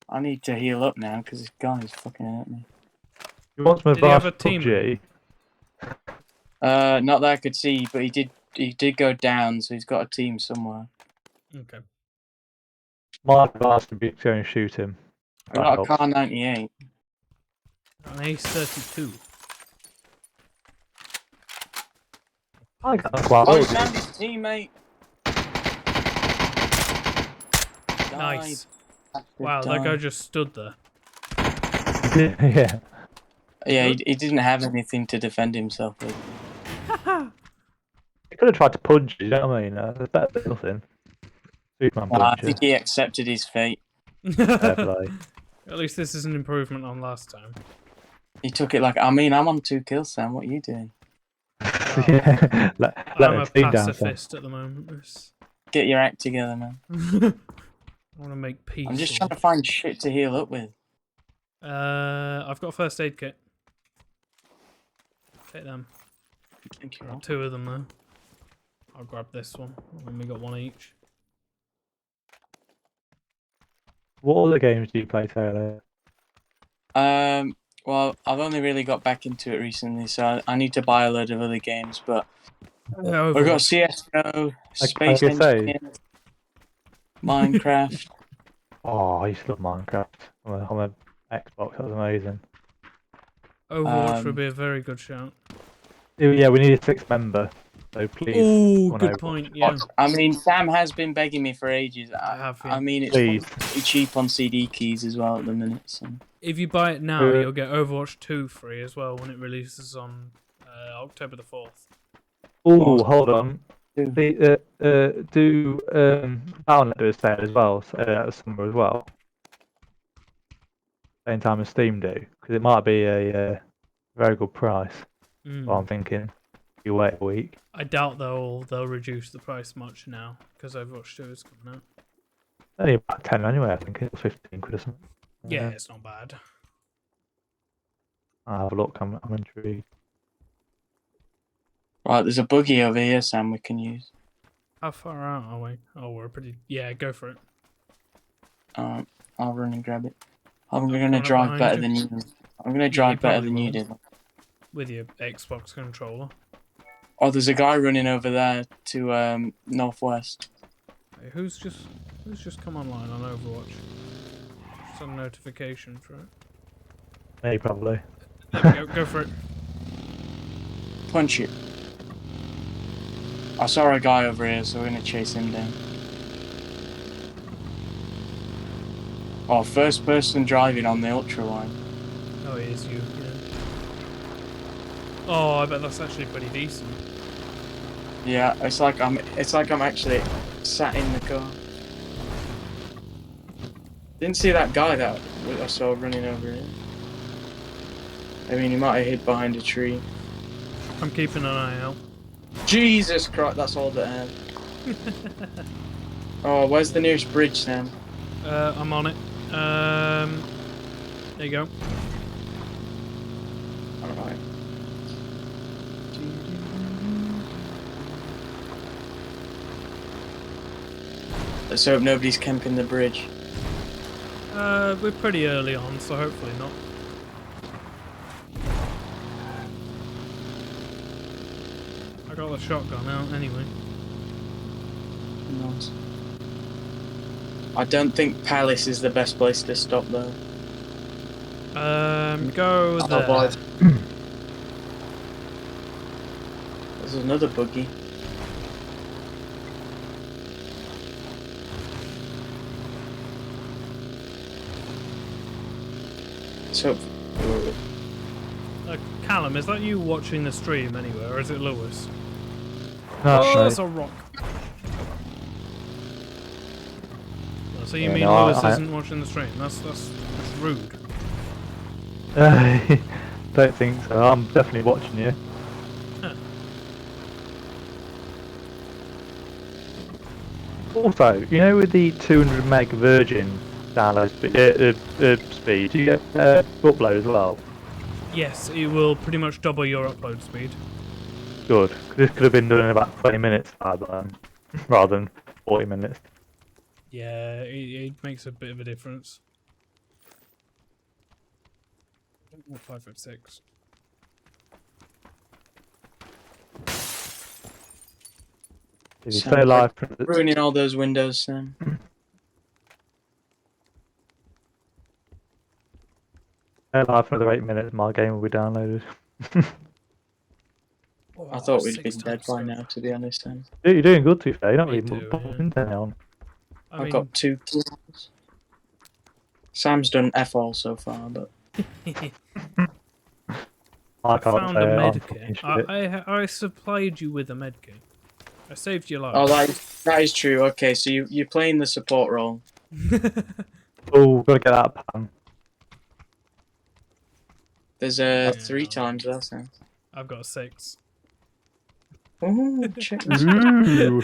I need to heal up now because this guy is fucking hurt me. You want some Did he have advice a from PUBG? Not that I could see, but he did go down, so he's got a team somewhere. Okay. My advice would be to go and shoot him. I got a car 98. An Ace-32. I got that quite Oh, well. he found his teammate. Nice. Died. Wow, that guy just stood there. Yeah. Yeah, he didn't have anything to defend himself with. He could have tried to punch you, you know what I mean? It's better than nothing. Superman I punch you. think he accepted his fate. Fair play. At least this is an improvement on last time. He took it like, I mean, I'm on 2 kills, Sam. What are you doing? Yeah. Let I'm him a steam down, Sam. pacifist at the moment. Get your act together, man. I want to make peace. I'm just trying to find shit to heal up with. I've got a first aid kit. Take them. Thank you. Got 2 of them though. I'll grab this one. And we got 1 each. What other games do you play, Taylor? Well, I've only really got back into it recently, so I need to buy a load of other games. But Yeah, we've got CS:GO, Space Engineers, Minecraft. Oh, I used to love Minecraft on the Xbox. That was amazing. Overwatch would be a very good shout. Yeah, we need a 6th member, so please. Oh, good point. Yeah, I mean, Sam has been begging me for ages. I have. Yeah. I mean, it's Please. pretty cheap on CD keys as well at the minute. So. If you buy it now, you'll get Overwatch 2 free as well when it releases on October the 4th. Oh, hold on. Do Battle.net do a sale as well, summer as well? Same time as Steam do, because it might be a very good price. Well, I'm thinking. You wait a week. I doubt they'll reduce the price much now because Overwatch 2 is coming out. Only about 10 anyway, I think. It was 15 quid or something. Yeah, it's not bad. I'll have a look. I'm intrigued. Right, there's a buggy over here, Sam, we can use. How far out are we? Oh, we're pretty. Yeah, go for it. I'll run and grab it. I'm I'll going to run up drive behind better you. than you. I'm going to Yeah, drive you better probably than you will. did. With your Xbox controller. Oh, there's a guy running over there to northwest. Hey, who's just come online on Overwatch? Just had a notification for it. Me, probably. There we go. Go for it. Punch it. I saw a guy over here, so we're going to chase him down. Oh, first person driving on the ultra line. Oh, it is you. Yeah. Oh, I bet that's actually pretty decent. Yeah, it's like I'm actually sat in the car. Didn't see that guy that I saw running over here. I mean, he might have hid behind a tree. I'm keeping an eye out. Jesus Christ, that's all that I have. Oh, where's the nearest bridge, Sam? I'm on it. There you go. Alright. Let's hope nobody's camping the bridge. We're pretty early on, so hopefully not. I got the shotgun out anyway. Nice. I don't think Palace is the best place to stop though. Go there. Otherwise, there's another buggy. So, Callum, is that you watching the stream anyway, or is it Lewis? No, Oh, no. that's a rock. Oh, so you Yeah, mean no, Lewis I- isn't watching the stream? That's rude. Don't think so. I'm definitely watching you. Huh. Also, you know, with the 200 meg Virgin download speed, do you get upload as well? Yes, it will pretty much double your upload speed. Good. 'Cause this could have been done in about 20 minutes rather than 40 minutes. Yeah, it makes a bit of a difference. 556. If you Sounds stay live, ruining all those windows, Sam. stay live for another 8 minutes, my game will be downloaded. Oh, I thought we'd 6 been dead times by scope. now, to be honest, Sam. You're doing good, to be fair. You're not Me really too, popping yeah. internet on. I I've mean, got 2 kills. Sam's done F all so far, but I can't found say a I'm med fucking kit. shit. I supplied you with a med kit. I saved your life. oh, that is true. Okay, so you're playing the support role. Oh, gotta get that pan. There's Yeah, 3 no, times that, Sam. I've got 6. Oh, check this. Ooh.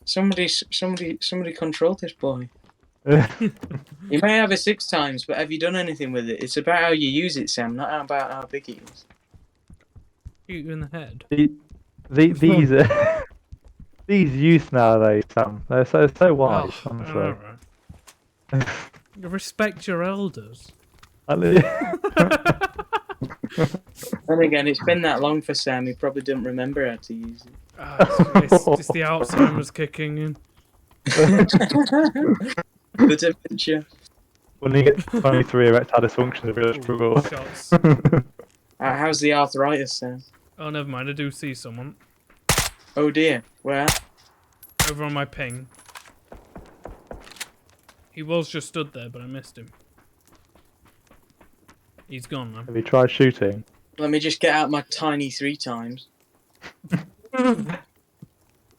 Somebody control this boy. You may have a 6 times, but have you done anything with it? It's about how you use it, Sam, not about how big it is. Shoot you in the head. These these youth nowadays, Sam, they're so wise, Oh, honestly. alright. Respect your elders. Then again, it's been that long for Sam, he probably didn't remember how to use it. It's the Alzheimer's kicking in. The dementia. When you get 23 erectile dysfunction, it's a real Ooh, struggle. shots. How's the arthritis, Sam? Oh, never mind. I do see someone Oh dear, where? over on my ping. He was just stood there, but I missed him. He's gone now. Have you tried shooting? Let me just get out my tiny 3 times.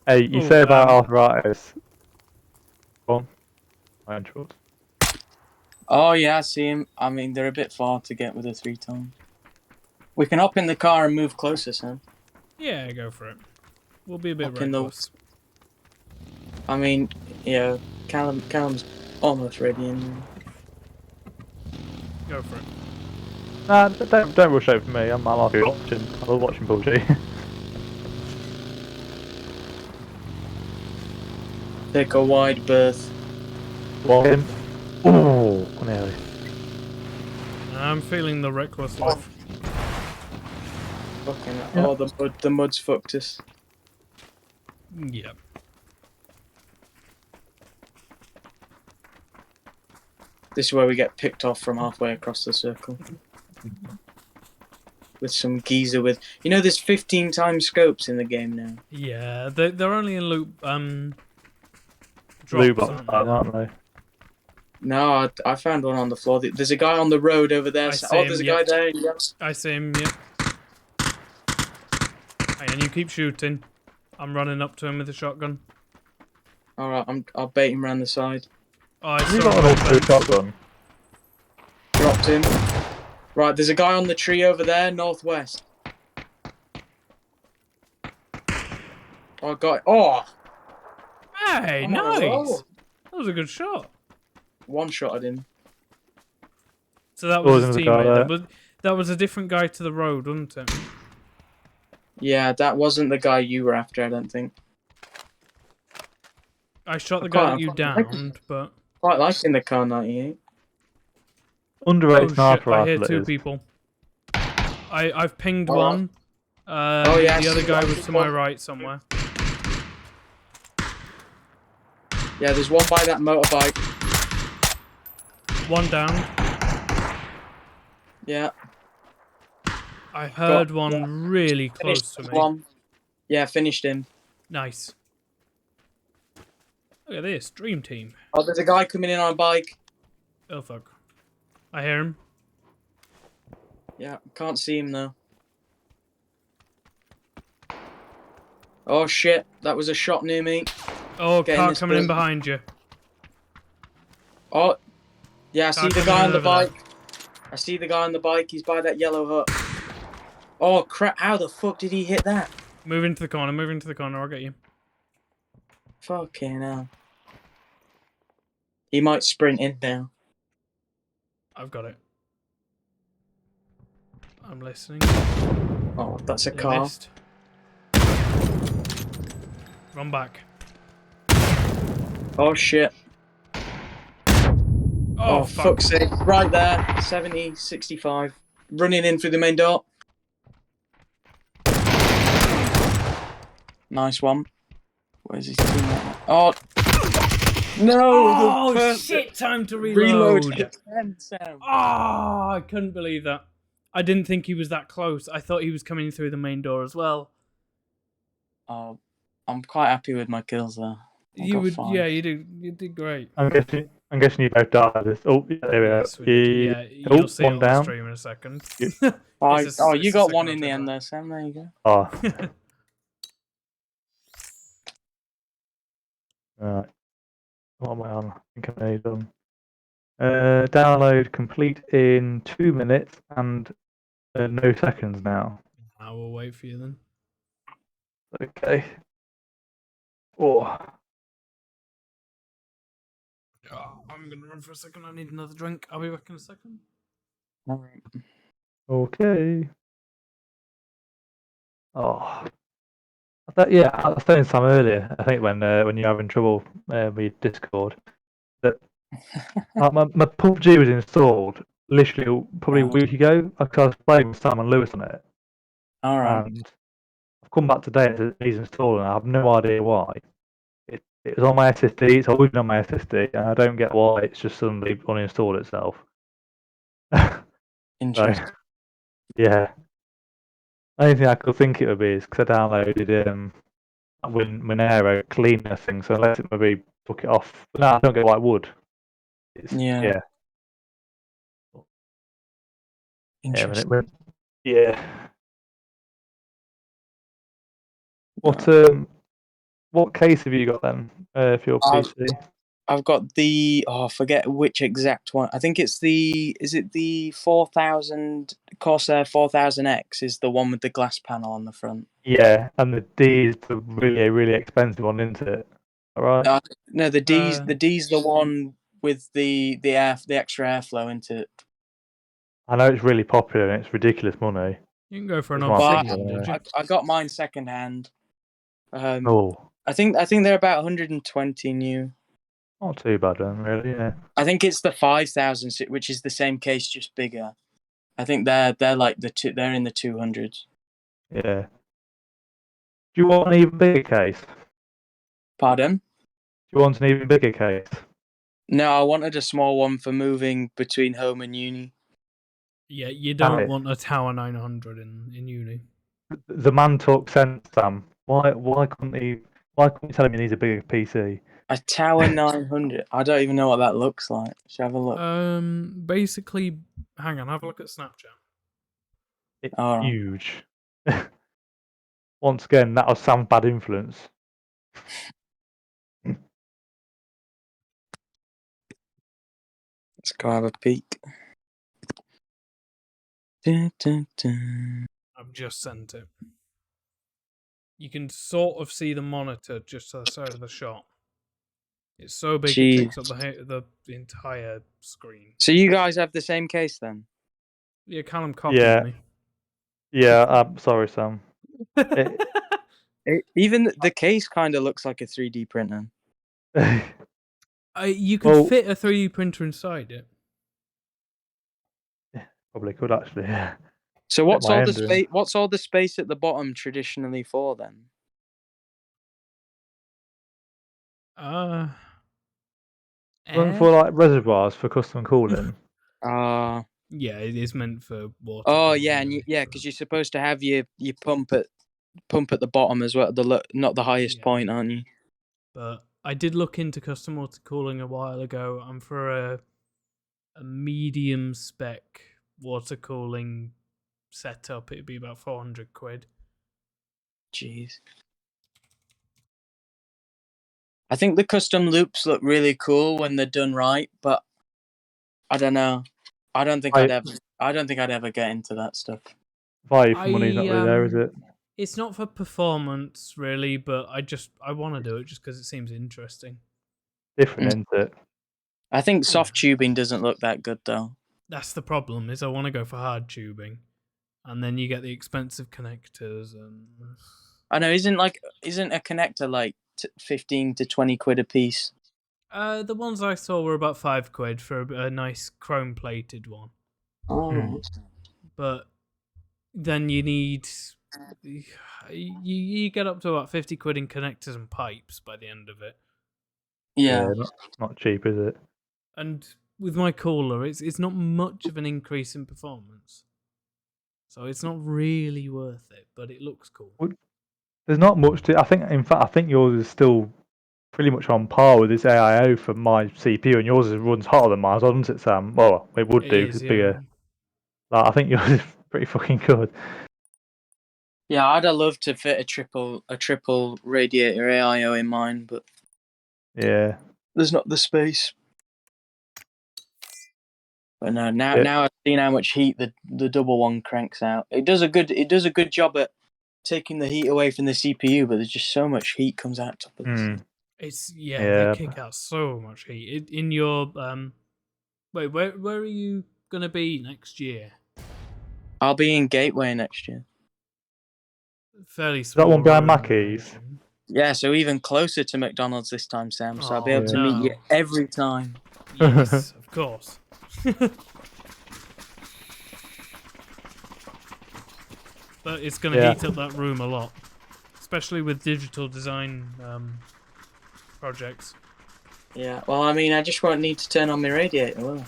Hey, you Oh, say about arthritis. Go on. My intro. Oh yeah, I see him. I mean, they're a bit far to get with a 3 times. We can hop in the car and move closer, Sam. Yeah, go for it. We'll be a bit Up in the- reckless. I mean, yeah, Callum's almost ready in. Go for it. Nah, don't rush over me. I'm happy watching. I love watching PUBG. Take a wide berth. Walking. Ooh, nearly. I'm feeling the reckless life. Fucking hell. Yeah. Oh, the mud's fucked us. Yep. This is where we get picked off from halfway across the circle. With some geezer with... You know, there's 15 times scopes in the game now. Yeah, they're only in loot Blue drops, box aren't they? time, aren't they? No, I found one on the floor. There's a guy on the road over there. I see Oh, him, there's a yep. guy there. Yes. I see him, yep. Hey, and you keep shooting. I'm running up to him with a shotgun. Alright, I'll bait him around the side. Oh, I You saw got an him. auto shotgun. Dropped him. Right, there's a guy on the tree over there, northwest. Oh, got it. Oh! Hey, I'm on a roll. nice! That was a good shot. One shot at him. So that was his Wasn't the guy teammate. there? That was a different guy to the road, wasn't it? Yeah, that wasn't the guy you were after, I don't think. I shot the I guy quite- that you I quite like downed, but... Quite liking the car 98. Underrated Oh shit, sniper I hear rifle it two is. people. I've pinged Alright. one. Oh, yeah, I The other see guy one. was to my right somewhere. Yeah, there's one by that motorbike. One down. Yeah. I heard one really close to Finished me. one. Yeah, finished him. Nice. Look at this, dream team. Oh, there's a guy coming in on a bike. Oh fuck. I hear him. Yeah, can't see him though. Oh shit, that was a shot near me. Oh, Get in car this coming in building. behind you. Oh, yeah, I see the coming guy in on the over there. bike. I see the guy on the bike. He's by that yellow hut. Oh crap! How the fuck did he hit that? Move into the corner, move into the corner, I'll get you. Fucking hell. He might sprint in now. I've got it. I'm listening. Oh, that's a You car. missed. Run back. Oh shit. Oh, Oh, fuck's sake. Right there. 70, 65. Running in through the main door. Nice one. Where's his teammate? Oh. No. Oh, the first shit, time to reload. again, Sam. Oh, I couldn't believe that. I didn't think he was that close. I thought he was coming through the main door as well. Oh, I'm quite happy with my kills there. You did great. I'm guessing you both died. Oh, yeah, there we Yes, go. yeah, you'll see it one on the down. stream in a second. Oh, It's a you got second one or in two the end back. there, Sam. There you go. Oh. Right. What am I on? I think I'm nearly done. Download complete in 2 minutes and no seconds now. I will wait for you then. Okay. Oh. Oh, I'm gonna run for a second. I need another drink. I'll be back in a second. All right. Okay. Oh. Yeah, I was telling Sam earlier, I think when you're having trouble with Discord, that my PUBG was installed literally probably a week ago because I was playing with Sam and Lewis on it. All right. And I've come back today and it's installed and I have no idea why. It was on my SSD, it's always been on my SSD, and I don't get why it's just suddenly uninstalled itself. Interesting. So, yeah. Only thing I could think it would be is because I downloaded Monero cleaner thing, so unless it maybe took it off. No, I don't get why it would. Yeah. Yeah. Interesting. Yeah. What case have you got then for your PC? I've got the I forget which exact one. I think it's is it the 4000 Corsair 4000X is the one with the glass panel on the front. Yeah, and the D is the really expensive one, isn't it? All right. No, the D's the one with the extra airflow into it. I know it's really popular and it's ridiculous money. You can go for an It's my obsidian, opinion, did you? I got mine second hand. Oh, I think they're about 120 new. not too bad then, really. Yeah. I think it's the 5000, which is the same case, just bigger. I think they're like they're in the 200s. Yeah. Do you want an even bigger case? Pardon? Do you want an even bigger case? No, I wanted a small one for moving between home and uni. Yeah, you don't Right. want a Tower 900 in uni. The man talks sense, Sam. Why couldn't he? Why couldn't you tell him he needs a bigger PC? A Tower 900. I don't even know what that looks like. Should I have a look? Basically, hang on, have a look at Snapchat. It's All right. huge. Once again, that was Sam's bad influence. Let's go have a peek. Dun, dun, dun. I've just sent it. You can sort of see the monitor just to the side of the shot. It's so big it takes up the entire screen. So you guys have the same case then? Yeah, Callum copied Yeah. me. Yeah, I'm sorry, Sam. Even the case kind of looks like a 3D printer. You could Well- fit a 3D printer inside it. Probably could actually. Yeah. So what's my all the hand in. space? What's all the space at the bottom traditionally for then? For Air? like reservoirs for custom cooling. Yeah, it is meant for water. Oh cooling, yeah, and really, because you're supposed to have your pump at the bottom as well, not the highest Yeah. point, aren't you? But I did look into custom water cooling a while ago, and for a medium spec water cooling setup, it'd be about 400 quid. Jeez. I think the custom loops look really cool when they're done right, but I don't know. I don't think I'd ever get into that stuff. Value for money's not really there, is it? It's not for performance, really, but I want to do it just because it seems interesting. Different, isn't it? I think soft tubing doesn't look that good though. That's the problem. Is I want to go for hard tubing, and then you get the expensive connectors and. I know, isn't a connector like 15 to 20 quid a piece? The ones I saw were about 5 quid for a nice chrome plated one. Oh. But then you need you get up to about 50 quid in connectors and pipes by the end of it. Yeah. Not cheap, is it? And with my cooler, it's not much of an increase in performance, so it's not really worth it. But it looks cool. There's not much to. I think yours is still pretty much on par with this AIO for my CPU, and yours runs hotter than mine, doesn't it, Sam? Well, it would do because it's bigger. Like, I think yours is pretty fucking good. Yeah, I'd have loved to fit a triple radiator AIO in mine, but Yeah. there's not the space. But no, now I've seen how much heat the double one cranks out. It does a good job at taking the heat away from the CPU, but there's just so much heat comes out top of this. It's they kick out so much heat. In your wait, where are you gonna be next year? I'll be in Gateway next year. Fairly small. That one behind room, I Mackey's? imagine. Yeah, so even closer to McDonald's this time, Sam. So I'll be able to meet you every time. Yes, of course. But it's going to heat up that room a lot, especially with digital design projects. Yeah, well, I mean, I just won't need to turn on my radiator, will I?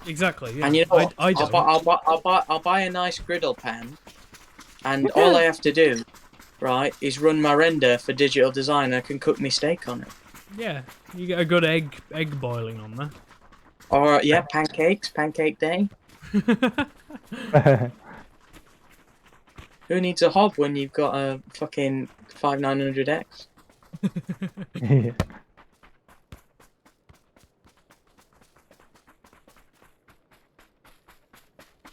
Exactly. Yeah. And you know what? I don't. I'll buy a nice griddle pan, and all I have to do, right, is run my render for digital design. I can cook me steak on it. Yeah, you get a good egg boiling on there. Or pancake day. Who needs a hob when you've got a fucking 5900X? Yeah.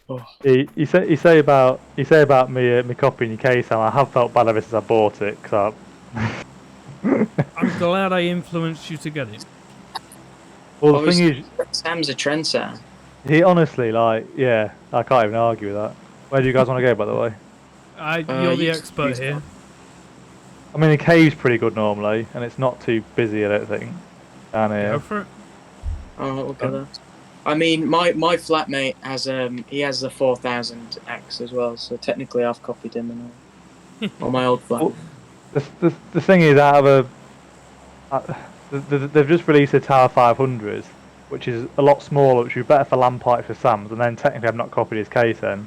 Oh. You say about me copying your case, and I have felt bad ever since I bought it because I'm glad I influenced you to get it. Well, the thing is, Sam's a trendsetter. he honestly, like, yeah, I can't even argue with that. Where do you guys want to go, by the way? You're the you- expert you here. I mean, the cave's pretty good normally, and it's not too busy, I don't think. Down Go here. for it. Oh, look at that. I mean, my flatmate has he has the 4000X as well, so technically I've copied him and all. On my old flat. Well, the thing is, out of they've just released a Tower 500, which is a lot smaller, which would be better for Lampite for Sam's, and then technically I've not copied his case then.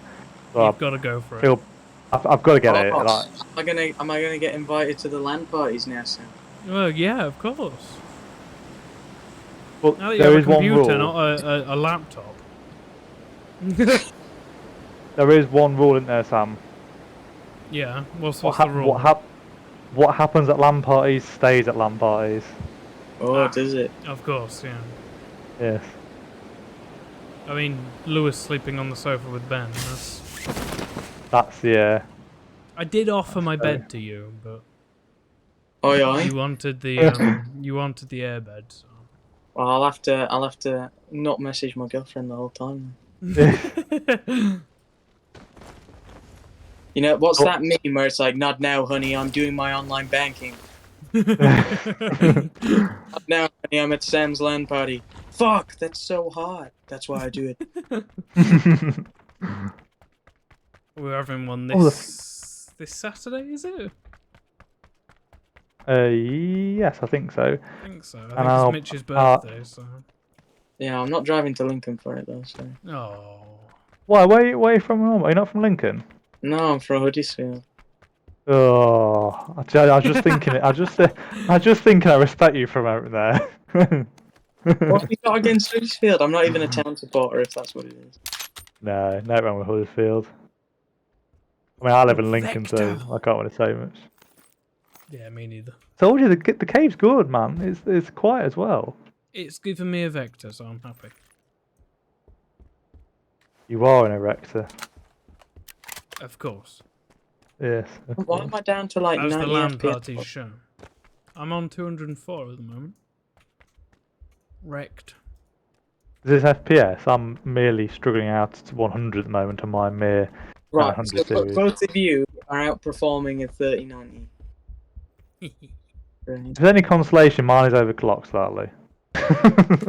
So You've got to go for it. I've got to get it. Like, Am I gonna get invited to the LAN parties now, Sam? Well, yeah, of course. well, Now that you there have a is one computer, rule. not a laptop. There is one rule, isn't there, Sam? Yeah, what's the rule? What happens at LAN parties stays at LAN parties. Oh, does it? Of course, yeah. Yes. I mean, Lewis sleeping on the sofa with Ben. That's yeah. I did offer my bed to you, but Oh yeah. you wanted the airbed. So. Well, I'll have to not message my girlfriend the whole time. You know, what's that meme where it's like, "Not now, honey, I'm doing my online banking." Not now, honey, I'm at Sam's LAN party. Fuck, that's so hot. That's why I do it. We're having one this Saturday, is it? Yes, I think so. I think so. I think And it's Mitch's birthday, so. Yeah, I'm not driving to Lincoln for it though. So. Oh. Why? Where are you from? Are you not from Lincoln? No, I'm from Huddersfield. Oh, I was just thinking it. I just thinking I respect you from over there. What have you got against Huddersfield? I'm not even a town supporter, if that's what it is. No wrong with Huddersfield. I mean, I live in Lincoln, so Vector. I can't really say much. Yeah, me neither. Told you the cave's good, man. It's quiet as well. It's given me a vector, so I'm happy. You are an erector. Of course. Yes. Why am I down to like As 90 the LAN FPS? parties show. I'm on 204 at the moment. Wrecked. Is this FPS? I'm merely struggling out to 100 at the moment on my mere Right, 100 so series. both of you are outperforming a 3090. Right. If there's any consolation, mine is overclocked slightly.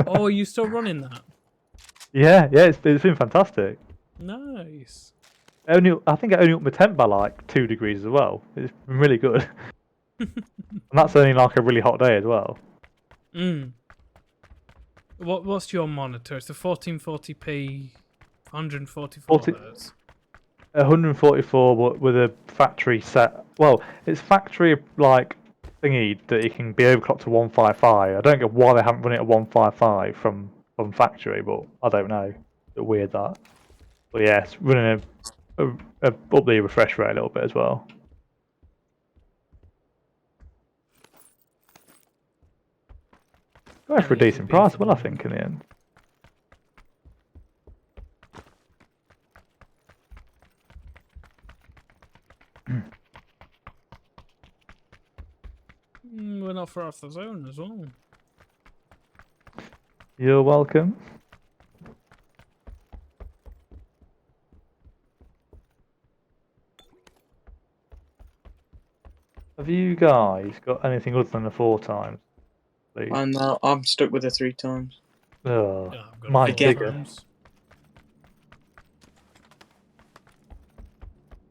Oh, are you still running that? Yeah, it's been fantastic. Nice. I think it only upped my temp by like 2 degrees as well. It's been really good. And that's only like a really hot day as well. What's your monitor? It's a 1440p, 144 hertz. 144, but with a factory set. Well, it's factory like thingy that it can be overclocked to 155. I don't get why they haven't run it at 155 from factory, but I don't know. It's a bit weird that. But yeah, it's running up the refresh rate a little bit as well. Going for a decent price, well, I think in the end. We're not far off the zone as well. You're welcome. Have you guys got anything other than the 4 times? Please. I'm stuck with the 3 times. Oh, Yeah, I've got mine's 4 bigger. times.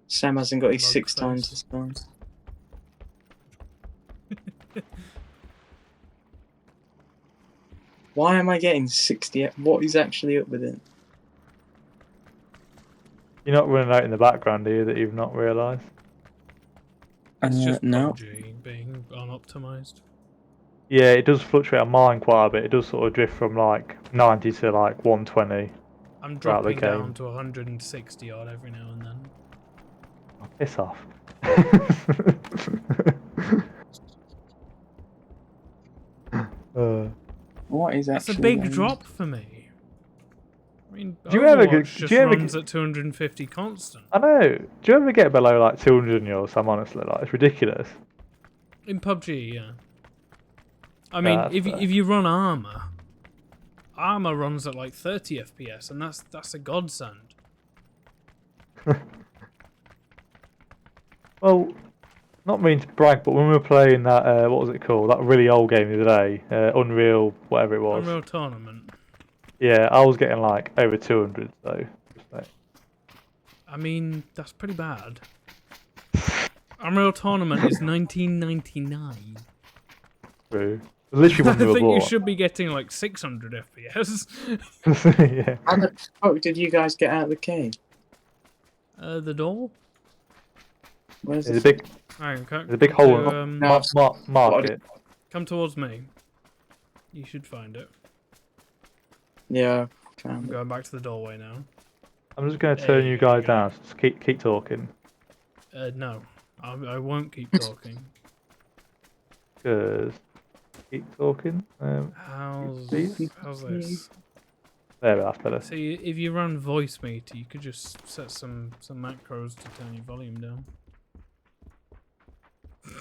Sam hasn't got his Mug 6 face. times this time. Why am I getting 60? What is actually up with it? You're not running out in the background, are you, that you've not realised? It's just no. PUBG being unoptimized. Yeah, it does fluctuate on mine quite a bit. It does sort of drift from like 90 to like 120. I'm throughout the dropping game. down to 160 odd every now and then. Piss off. What is That's actually a big going on? drop for me. I mean, Do you ever Overwatch get- just do you ever runs get- at 250 constant. I know. Do you ever get below like 200 in yours? I'm honestly like, it's ridiculous. In PUBG, yeah. I mean, that's if fair. you run armor runs at like 30 FPS, and that's a godsend. Well, not mean to brag, but when we were playing that, what was it called? That really old game the other day, Unreal, whatever it was. Unreal Tournament. Yeah, I was getting like over 200, so. Just like... I mean, that's pretty bad. Unreal Tournament is 1999. True. Literally I when we were think you bought. should be getting like 600 FPS. Yeah. How the fuck did you guys get out of the cave? The door? Where's There's a this? big, Alright, there's a big hole in No. mark it. come towards me. You should find it. Yeah. I'm Found it. going back to the doorway now. I'm just going to There turn you you guys go. down, so just keep talking. No. I won't keep talking. Because... Keep talking. How's please? this? There, that's better. See, if you run voice meter, you could just set some macros to turn your volume down.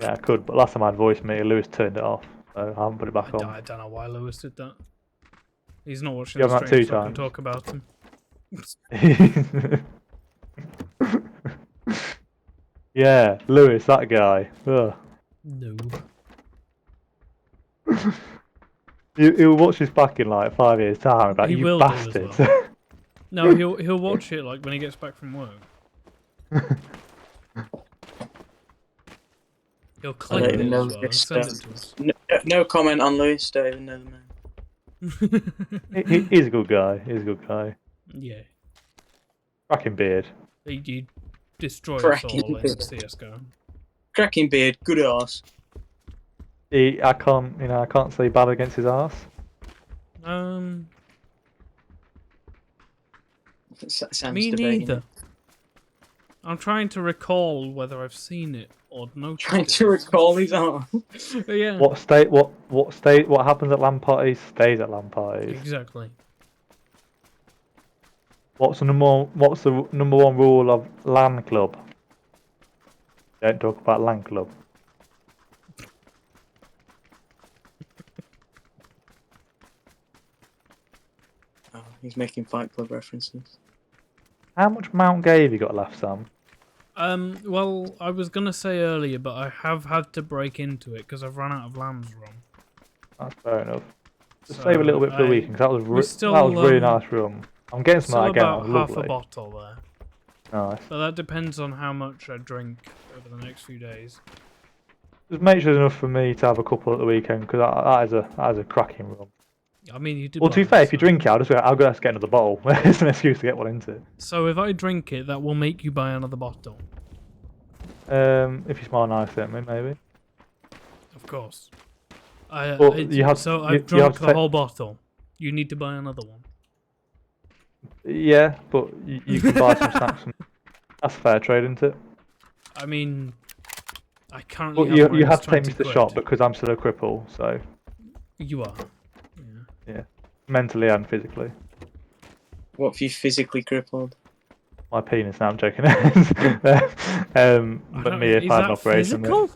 Yeah, I could, but last time I had voice meter, Lewis turned it off, so I haven't put it back on. I don't know why Lewis did that. He's not watching You the haven't had stream, two so I can times? talk about him. Yeah, Lewis, that guy. Ugh. No. He'll watch this back in like 5 years' time. About He you will do as bastards. well. No, he'll watch it like when he gets back from work. He'll claim don't it even as know well and this send it stuff. to us. No comment on Lewis. Don't even know the man. He's a good guy. He's a good guy. Yeah. Cracking beard. He destroyed us Cracking all in beard. CSGO. Cracking beard. Good ass. I can't say bad against his ass. Sounds Me debating. neither. I'm trying to recall whether I've seen it or noticed Trying it. to recall his arm. Yeah. What happens at LAN parties stays at LAN parties. Exactly. What's the number one rule of LAN club? Don't talk about LAN club. Oh, he's making Fight Club references. How much Mount Gay have you got left, Sam? Well, I was gonna say earlier, but I have had to break into it because I've run out of lambs rum. That's fair enough. Just So save a little bit for the weekend, 'cause that was that was really nice rum. I'm getting some Still of that again. about That was half lovely. a bottle there, Nice. but that depends on how much I drink over the next few days. Just make sure there's enough for me to have a couple at the weekend, because that is a cracking rum. I mean, you did. Well, to be fair, if you drink it, I'll go to get another bottle. It's an excuse to get one into it. So if I drink it, that will make you buy another bottle. If you smile nice at me, maybe. Of course. Well, I've you have drunk to the take- whole bottle. You need to buy another one. Yeah, but you can buy some snacks. That's fair trade, isn't it? I mean, I currently Well, have you minus have to take me 20 to the quid. shop because I'm still a cripple, so You are. yeah, mentally and physically. What if you physically crippled? My penis. Now I'm joking. I But don't- me, if is I had an that operation, physical?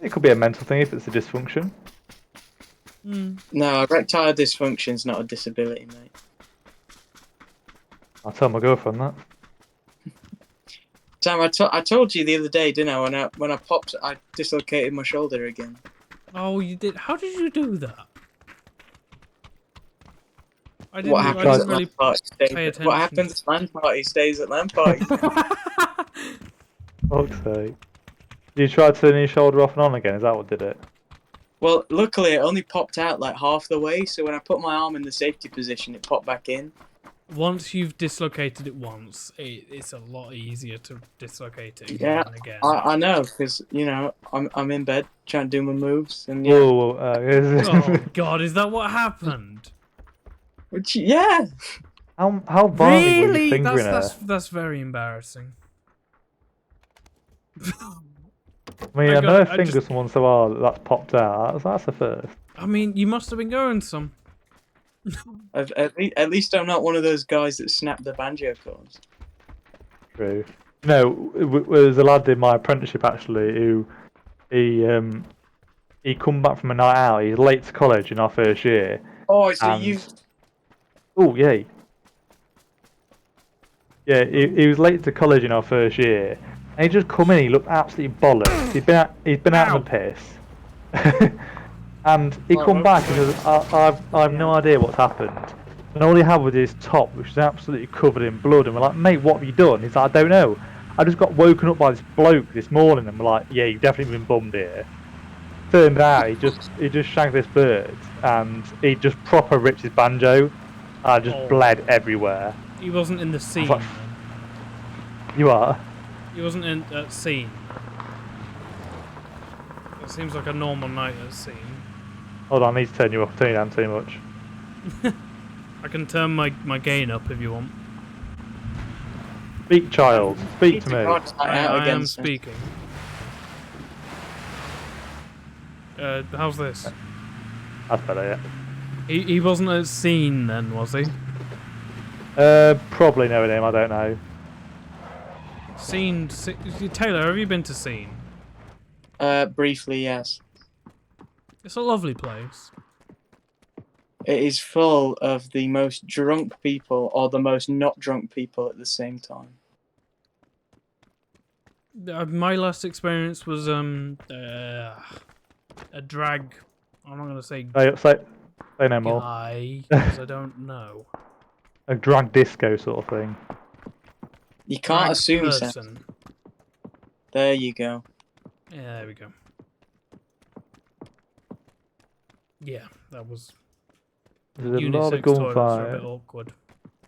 it could be a mental thing if it's a dysfunction. No, erectile dysfunction's not a disability, mate. I'll tell my girlfriend that. Sam, I told you the other day, didn't I? When I popped, I dislocated my shoulder again. Oh, you did. How did you do that? I didn't, What I happens didn't at really LAN party pay stays. attention. What happens at LAN party stays at LAN party. Fuck's sake. You tried turning your shoulder off and on again. Is that what did it? Well, luckily it only popped out like half the way, so when I put my arm in the safety position, it popped back in. Once you've dislocated it once, it's a lot easier to dislocate it again Yeah, and again. I know, because I'm in bed trying to do my moves, and yeah. Whoa, Oh God, is that what happened? Which, yeah. how violently were you Really? fingering That's very embarrassing. I mean, I I've never got- I fingered just- someone so hard that's popped out. That's the first. I mean, you must have been going some. At least I'm not one of those guys that snap the banjo chords. True. No, there's a lad in my apprenticeship actually who he he come back from a night out. He's late to college in our first year. Oh, so And- you. Oh yeah. Yeah, he was late to college in our first year, and he just come in. He looked absolutely bollocks. He'd been out on the piss, and he Oh, come back and okay. goes, "I've no idea what's happened." And all he had was his top, which was absolutely covered in blood. And we're like, "Mate, what have you done?" He's like, "I don't know. I just got woken up by this bloke this morning." And we're like, "Yeah, you've definitely been bummed here." Turned out he just shagged this bird, and he just proper ripped his banjo, and just bled everywhere. He wasn't in the scene. like, Then. You are. He wasn't in that scene. It seems like a normal night at scene. Hold on, I need to turn you down too much. I can turn my gain up if you want. Speak, child. Speak to me. I am speaking. How's this? That's better, yeah. He wasn't at scene then, was he? Probably knowing him, I don't know. Scene. Taylor, have you been to scene? Briefly, yes. It's a lovely place. It is full of the most drunk people or the most not drunk people at the same time. My last experience was a drag. I'm not gonna say Say no more. guy because I don't know. A drag disco sort of thing. You can't Drag assume, Sam. person. There you go. Yeah, there we go. Yeah, that was. There's a lot of Unisex toilets are a gunfire. bit awkward.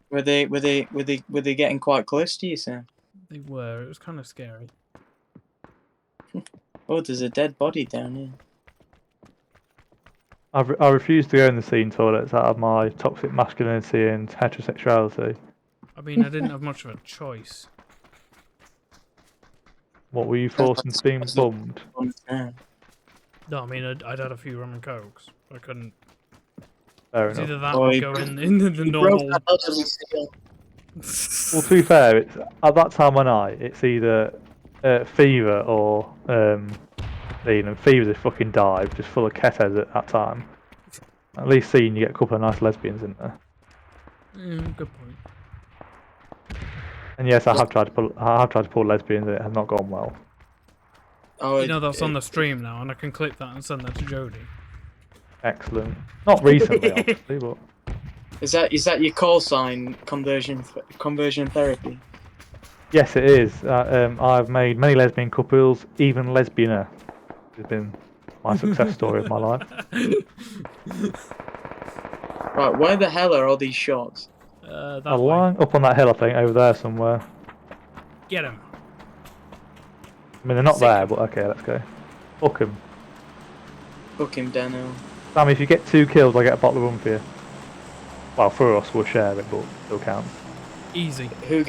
Were they getting quite close to you, Sam? They were. It was kind of scary. Oh, there's a dead body down here. I refuse to go in the scene toilets out of my toxic masculinity and heterosexuality. I mean, I didn't have much of a choice. What were you forced into being bummed? No, I mean, I'd had a few rum and cokes. I couldn't. Fair It's enough. either that Oh, or he go in the normal. Well, to be fair, it's, at that time of night, it's either fever or fever's a fucking dive, just full of ketos at that time. At least seeing you get a couple of nice lesbians in there. Good point. And yes, I have tried to pull lesbians, and it has not gone well. Oh, You know that's on the stream now, and I can clip that and send that to Jodie. Excellent. Not recently, obviously, but Is that your call sign? Conversion therapy. yes, it is. I've made many lesbian couples, even lesbianer. It's been my success story of my life. Right, where the hell are all these shots? That A way. line up on that hill, I think, over there somewhere. Get him. I mean, they're not Sick. there, but okay, let's go. Fuck 'em. Book him, Dano. Sam, if you get 2 kills, I get a bottle of rum for you. Well, for us, we'll share it, but it still counts. Easy. Who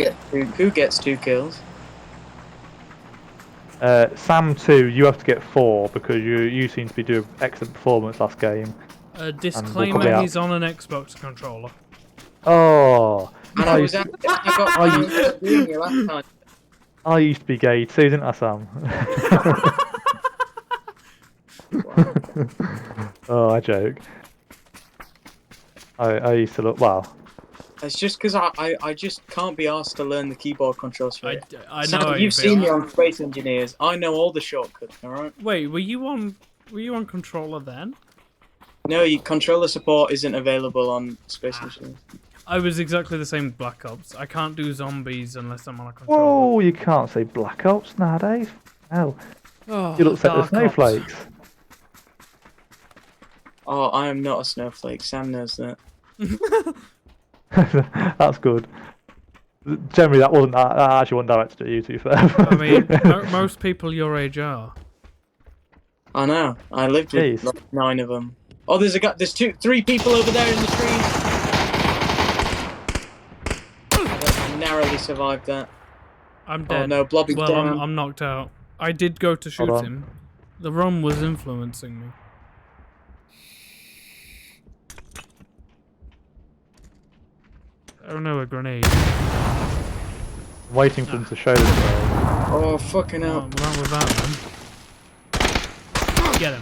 gets 2 kills? Sam 2, you have to get 4 because you seem to be doing excellent performance last game. Disclaimer: probably he's on an Xbox controller. Oh, And I got you last time. I used to be gay too, didn't I, Sam? Oh, I joke. I used to look well. It's just because I just can't be asked to learn the keyboard controls for it. I know. Sam, how you you've feel. seen me on Space Engineers. I know all the shortcuts. All right. Wait, were you on controller then? No, controller support isn't available on Space Engineers. I was exactly the same with Black Ops. I can't do zombies unless I'm on a controller. Whoa, you can't say Black Ops nowadays. Hell, Oh, you look like the Dark Ops. snowflakes. Oh, I am not a snowflake. Sam knows that. That's good. Generally, that actually wasn't directed at you, to be fair. I mean, most people your age are. I know. I lived with Jeez. like 9 of them. Oh, there's 3 people over there in the trees. I narrowly survived that. I'm dead. Oh no, Blobby's Well, down. I'm knocked out. I did go to shoot Hold on. him. The rum was influencing me. Oh no, a grenade. Waiting for them to show themselves. Oh, fucking hell. What was that then? Get him.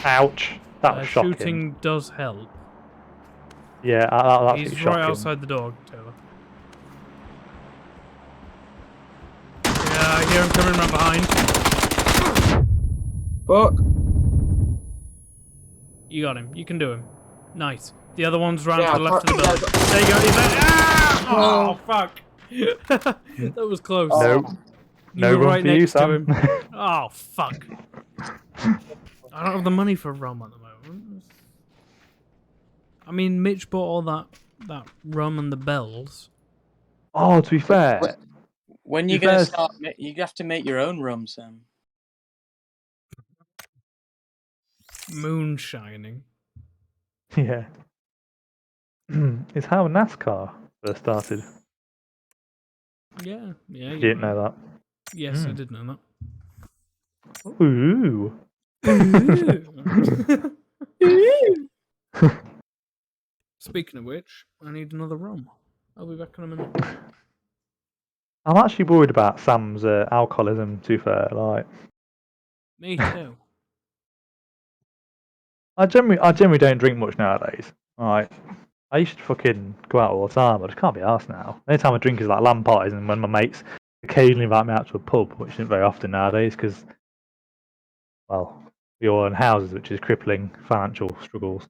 Ouch. That was shocking. Shooting does help. Yeah, that's He's shocking. right outside the door, Taylor. Yeah, I hear him coming from behind. Fuck. You got him. You can do him. Nice. The other one's round Yeah, to the left of the building. yeah, There you go. He's there. Ah! Oh, fuck. That was close. No. You No were run right for you, next to Sam. him. Oh, fuck. I don't have the money for rum at the moment. I mean, Mitch bought all that rum and the bells. Oh, to be fair, When To you're be gonna fair- start, you have to make your own rum, Sam. Moonshining. yeah. It's how NASCAR first started. Yeah, yeah. You didn't know that. Yes, I did know that. Ooh. Speaking of which, I need another rum. I'll be back in a minute. I'm actually worried about Sam's alcoholism, to be fair. Like, Me too. I generally don't drink much nowadays. Like, I used to fucking go out all the time. I just can't be arsed now. The only time I drink is like LAN parties and when my mates occasionally invite me out to a pub, which isn't very often nowadays because, well, we all own houses, which is crippling financial struggles.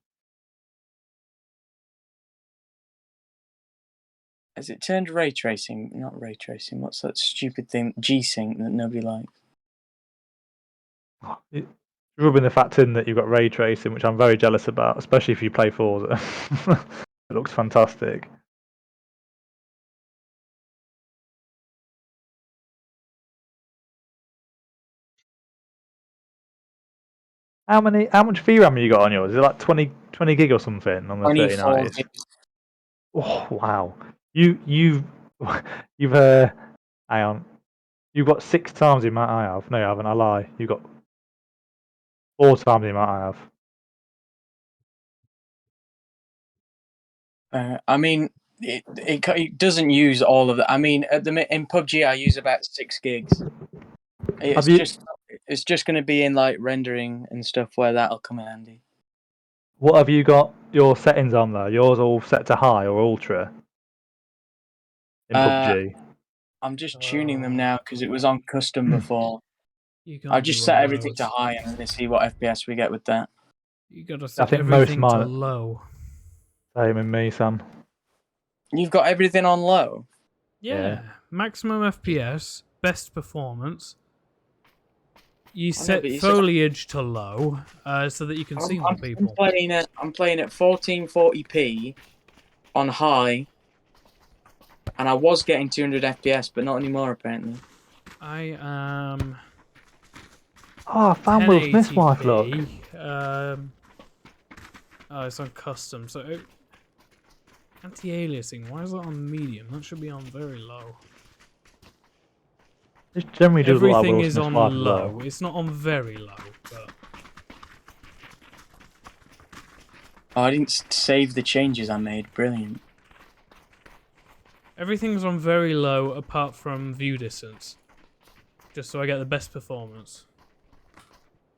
Has it turned ray tracing? Not ray tracing. What's that stupid thing? G-Sync that nobody likes. It's rubbing the fact in that you've got ray tracing, which I'm very jealous about, especially if you play Forza. It looks fantastic. How much VRAM have you got on yours? Is it like 20 gig or something on the 24 3090s? gigs. Oh wow. You've hang on. You've got 6 times the amount I have. No, you haven't. I lie. You've got 4 times the amount I have. I mean, it doesn't use all of that. I mean, in PUBG, I use about 6 gigs. It's just going to be in like rendering and stuff where that'll come in handy. What have you got your settings on though? Yours all set to high or ultra in PUBG? I'm just tuning them now because it was on custom before. I've just set everything to high and then see what FPS we get with that. You gotta I set think most everything of to mine- low. Same in me, Sam. You've got everything on low? Yeah. Maximum FPS, best performance. You set foliage to low so that you can see more people. I'm playing at 1440p on high, and I was getting 200 FPS, but not anymore apparently. I am. Oh, I found Will Smith's wife, look. 1080p. Oh, it's on custom. So anti-aliasing. Why is that on medium? That should be on very low. This generally does look like Everything Will is Smith's on wife as low. well. It's not on very low, but. Oh, I didn't save the changes I made. Brilliant. Everything's on very low apart from view distance. Just so I get the best performance.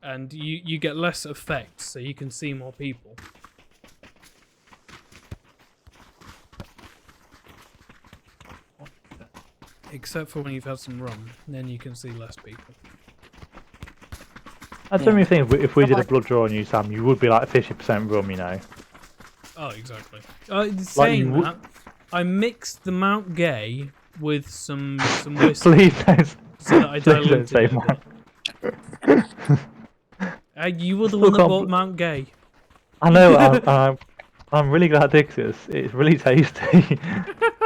And you get less effects, so you can see more people. Except for when you've had some rum, then you can see less people. I generally think if we did a blood draw on you, Sam, you would be like 50% rum, you know. Oh, exactly. Saying that, I mixed the Mount Gay with some whiskey. Please don't, so that I please don't diluted say it. You were the one that bought Mount Gay. I know. I'm really glad I did because it's really tasty.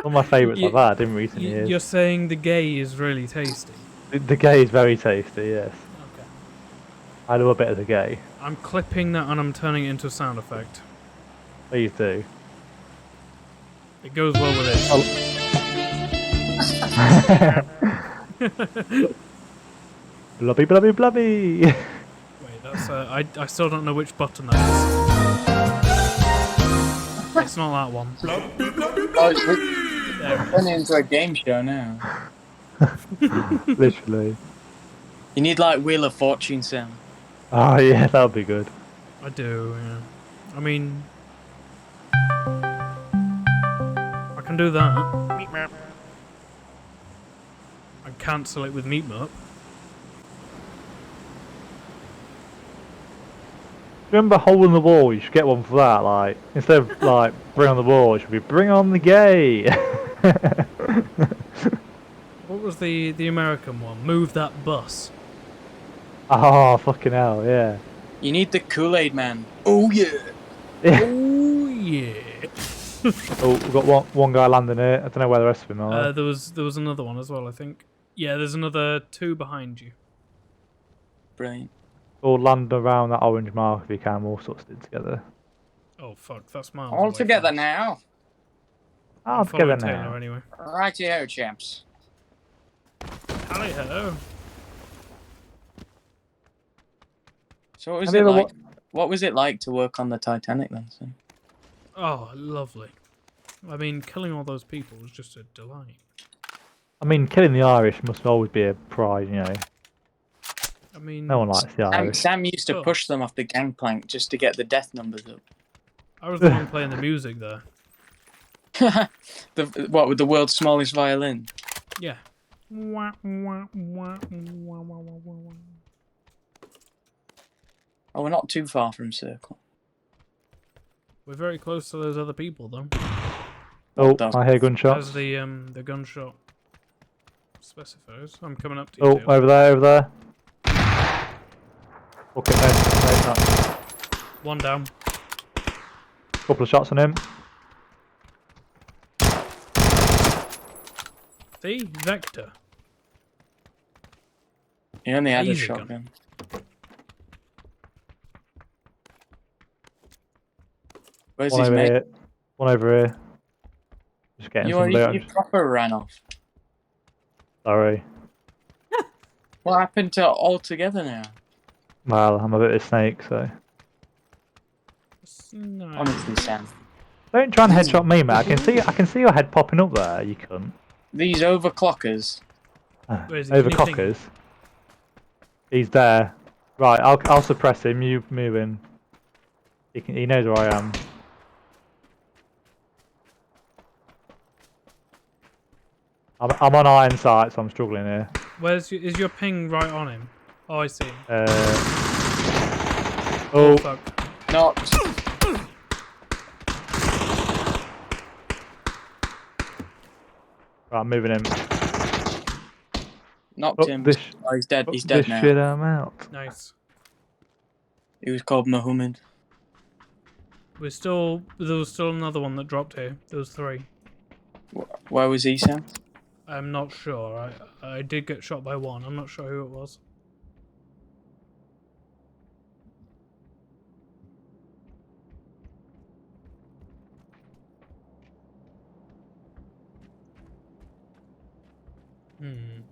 One of my favourites I've had in recent years. You're saying the Gay is really tasty. The Gay is very tasty. Yes. Okay. I love a bit of the Gay. I'm clipping that and I'm turning it into a sound effect. Please do. It goes well with it. Blubby, blubby, blubby. Wait, that's I still don't know which button that is. It's not that one. Oh, it's turning into a game show now. Literally. You need like Wheel of Fortune, Sam. Oh yeah, that would be good. I do, yeah. I mean, I can do that. Meep meep. I cancel it with Meatmup. Remember Hole in the Wall? You should get one for that. Like instead of like Bring on the Wall, it should be Bring on the Gay. What was the American one? Move that bus. Oh fucking hell, yeah. You need the Kool-Aid Man. Oh yeah. Oh yeah. Oh, we've got one guy landing here. I don't know where the rest of them are. There was another one as well, I think. Yeah, there's another 2 behind you. Brilliant. All land around that orange mark if you can. All sorts of together. Oh fuck, that's miles All away together from us. now. Oh, I'm together following now. Taylor anyway. Righty-ho, champs. Hello, hello. So what was Have you it ever like? What was it like to work on the Titanic then? Son? Oh, lovely. I mean, killing all those people was just a delight. I mean, killing the Irish must always be a pride, you know. I mean, No one likes the Irish. Sam used to Oh. push them off the gangplank just to get the death numbers up. I was the one playing the music there. What with the world's smallest violin? Yeah. Wah, wah, wah, wah, wah, wah, wah. Oh, we're not too far from Circle. We're very close to those other people, though. Oh, Does- I hear gunshots. As the gunshot specifies. I'm coming up to you. Oh, Taylor. over there, over there. Okay, no, no. One down. Couple of shots on him. See? Vector. He only had a Laser gun. shotgun. Where's One his over mate? here. One over here. Just getting somebody out. You proper ran off. Sorry. What happened to all together now? Well, I'm a bit of a snake, so. No. Honestly, Sam. Don't try and headshot me, mate. I can see your head popping up there, you cunt. These overclockers. Where is he? Over Can you ping cockers. He's there. Right, I'll suppress him. You move in. He knows where I am. I'm on iron sight, so I'm struggling here. Is your ping right on him? Oh, I see him. Oh, Fuck. Not. right, I'm moving him. Knocked Oh, him. this, Oh, he's dead. oh, He's dead this now. shit, I'm out. Nice. He was called Muhammad. There was still another one that dropped here. There was 3. Where was he, Sam? I'm not sure. I did get shot by one. I'm not sure who it was. Hmm.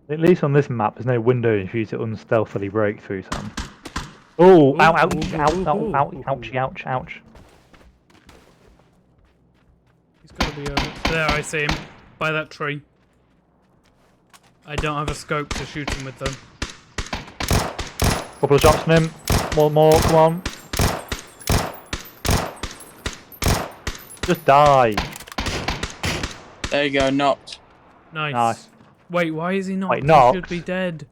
At least on this map, there's no windows for you to unstealthily break through, Sam. Oh, Ooh, ow, ouch, ooh, ouch, ooh, ouch, ooh, ouch, ooh, ouch, ooh. ouch, ouch. He's gotta be over there. I see him by that tree. I don't have a scope to shoot him with though. Couple of shots on him. More, come on. Just die. There you go, knocked. Nice. Nice. Wait, why is he not? Wait, He knocked? should be dead.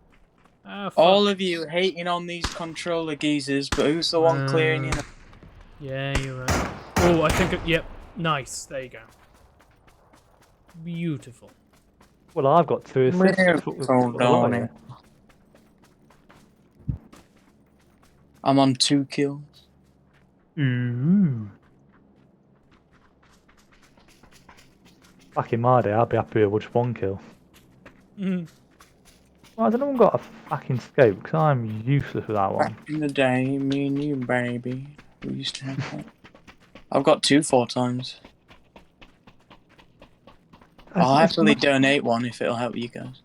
Ah, fuck. All of you hating on these controller geezers, but who's the one clearing you? Yeah, you're right. Oh, I think yep. Nice. There you go. Beautiful. Well, I've got 2 assists. Hold on. I'm on 2 kills. Ooh. Back in my day, I'd be happy with just 1 kill. Mm. Well, has anyone got a fucking scope? Because I'm useless with that one. Back in the day, me and you, baby, we used to have that. I've got 2 4 times. I'll happily donate one if it'll help you guys.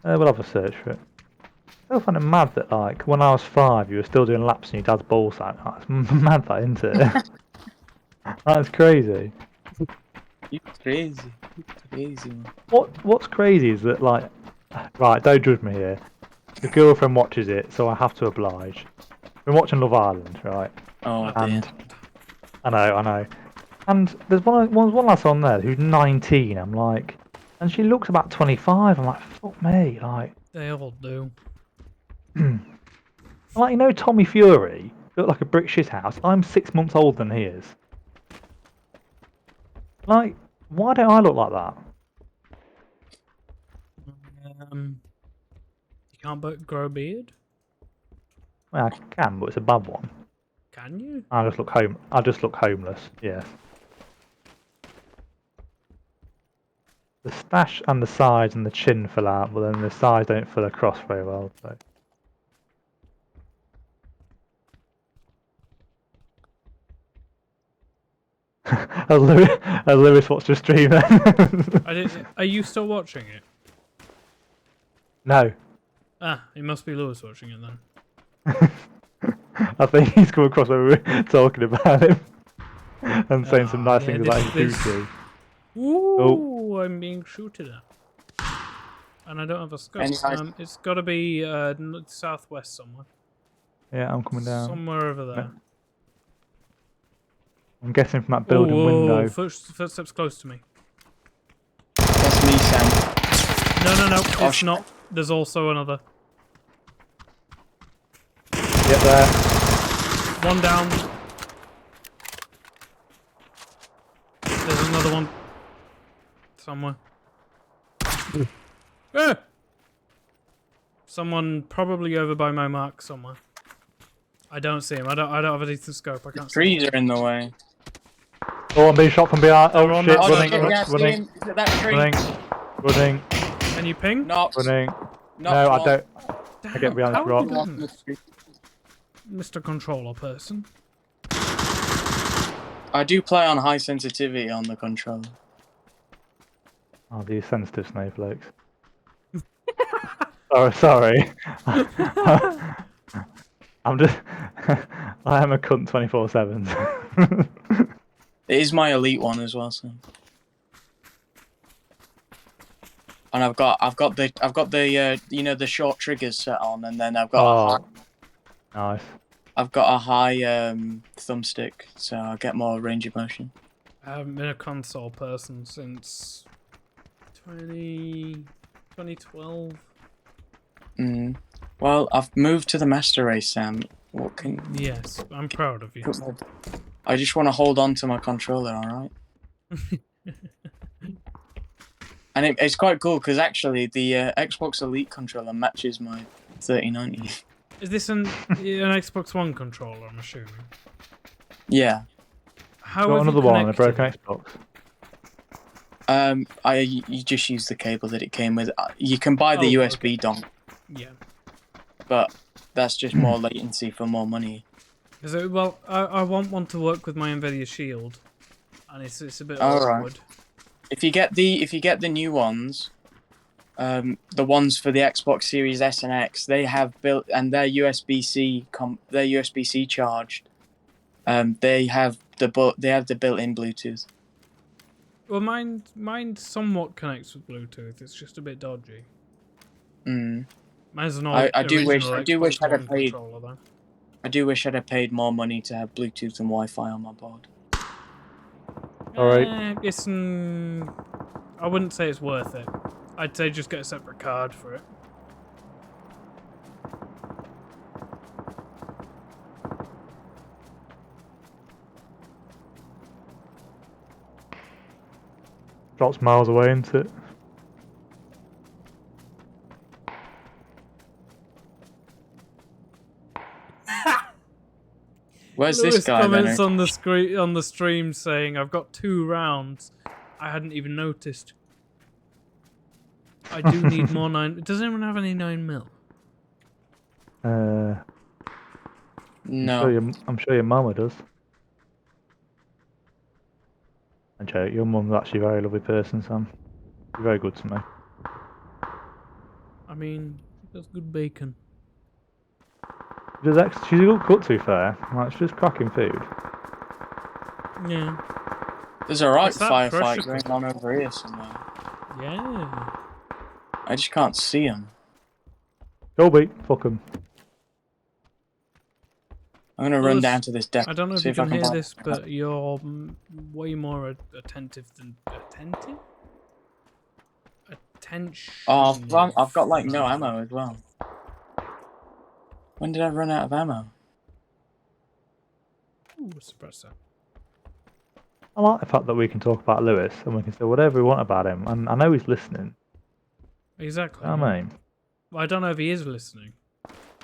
We'll have a search for it. I find it mad that, like, when I was 5, you were still doing laps in your dad's ball sack. That's mad, that, isn't it? That's crazy. You crazy. You crazy, man. What's crazy is that, like, right, don't judge me here. The girlfriend watches it, so I have to oblige. Been watching Love Island, right? Oh, And dear. I know. And there's one lass on there who's 19. I'm like, and she looks about 25. I'm like, fuck me, like. They all do. Like, you know, Tommy Fury looked like a brick shit house. I'm 6 months older than he is. Like, why don't I look like that? You can't grow a beard? Well, I can, but it's a bad one. Can you? I just look homeless. Yes. The stash and the sides and the chin fill out, but then the sides don't fill across very well. So. As Lewis watched the stream then. Are you still watching it? No. Ah, it must be Lewis watching it then. I think he's come across when we were talking about him and saying some nice things about his booty. Ooh, I'm being shooted at. And I don't have a scope. It's got to be southwest somewhere. Yeah, I'm coming down. Somewhere over there. I'm guessing from that building window. Footsteps close to me. That's me, Sam. No, it's not. There's also another. Get there. One down. There's another one. Somewhere. Someone probably over by my mark somewhere. I don't see him. I don't have a decent scope. I can't see him. Trees are in the way. Oh, I'm being shot from behind. Oh, shit, running. Can you ping? Running. No, I don't. I get behind this rock. Mr. Controller person. I do play on high sensitivity on the controller. Oh, these sensitive snowflakes. Sorry. I'm just. I am a cunt 24/7. It is my elite one as well, so. And I've got the you know, the short triggers set on, and then I've got nice. I've got a high thumbstick, so I get more range of motion. I haven't been a console person since 2012. Well, I've moved to the master race, Sam. What can? Yes, I'm proud of you. I just want to hold on to my controller, alright? And it's quite cool because actually the Xbox Elite controller matches my 3090. Is this an Xbox One controller, I'm assuming? Yeah. How got have another you one on a broken connected Xbox. You just use the cable that it came with. You can buy the USB dongle. Yeah. But that's just more latency for more money. Well, I want one to work with my Nvidia Shield, and it's a bit awkward. Right. If you get the new ones, the ones for the Xbox Series S and X, they have built, and they're USB-C charged. They have the built-in Bluetooth. Well, mine somewhat connects with Bluetooth. It's just a bit dodgy. Mine's an old. I do wish I'd have paid. Controller, though. I do wish I'd have paid more money to have Bluetooth and Wi-Fi on my board. Alright. It's. I wouldn't say it's worth it. I'd say just get a separate card for it. Drops miles away, isn't it? Where's Lewis this guy? Comments on the stream saying, "I've got 2 rounds. I hadn't even noticed. I do need more 9. Does anyone have any 9mm? No. I'm sure your mama does. And joke, your mum's actually a very lovely person, Sam. You're very good to me. I mean, that's good bacon. She's a good cook, to be fair. Like, she's just cracking food. Yeah. There's a right What's that firefight pressure going on over here somewhere. Yeah. I just can't see them. Colby, fuck 'em. I'm gonna run down to this deck. I don't know if see you can I hear find- this, but you're way more attentive than attentive. Attention. Oh, I've got like no ammo as well. When did I run out of ammo? Ooh, suppressor. I like the fact that we can talk about Lewis and we can say whatever we want about him. And I know he's listening. Exactly. You know what I mean? I don't know if he is listening.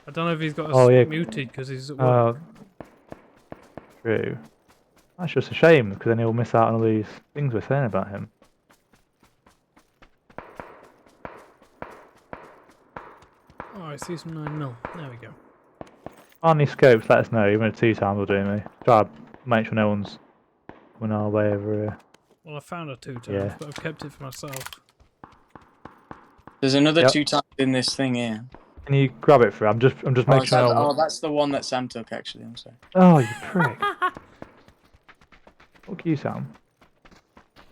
I don't know if he's got us Oh, yeah. muted because he's at work. True. That's just a shame because then he'll miss out on all these things we're saying about him. Oh, I see some 9mm. There we go. On these scopes, let us know. Even at 2 times will do me. Try to make sure no one's coming our way over here. Well, I found it 2 times, Yeah. but I've kept it for myself. There's another Yep. 2 times in this thing here. Can you grab it for? I'm just making sure. Oh, that's the one that Sam took. Actually, I'm sorry. Oh, you prick! Fuck you, Sam.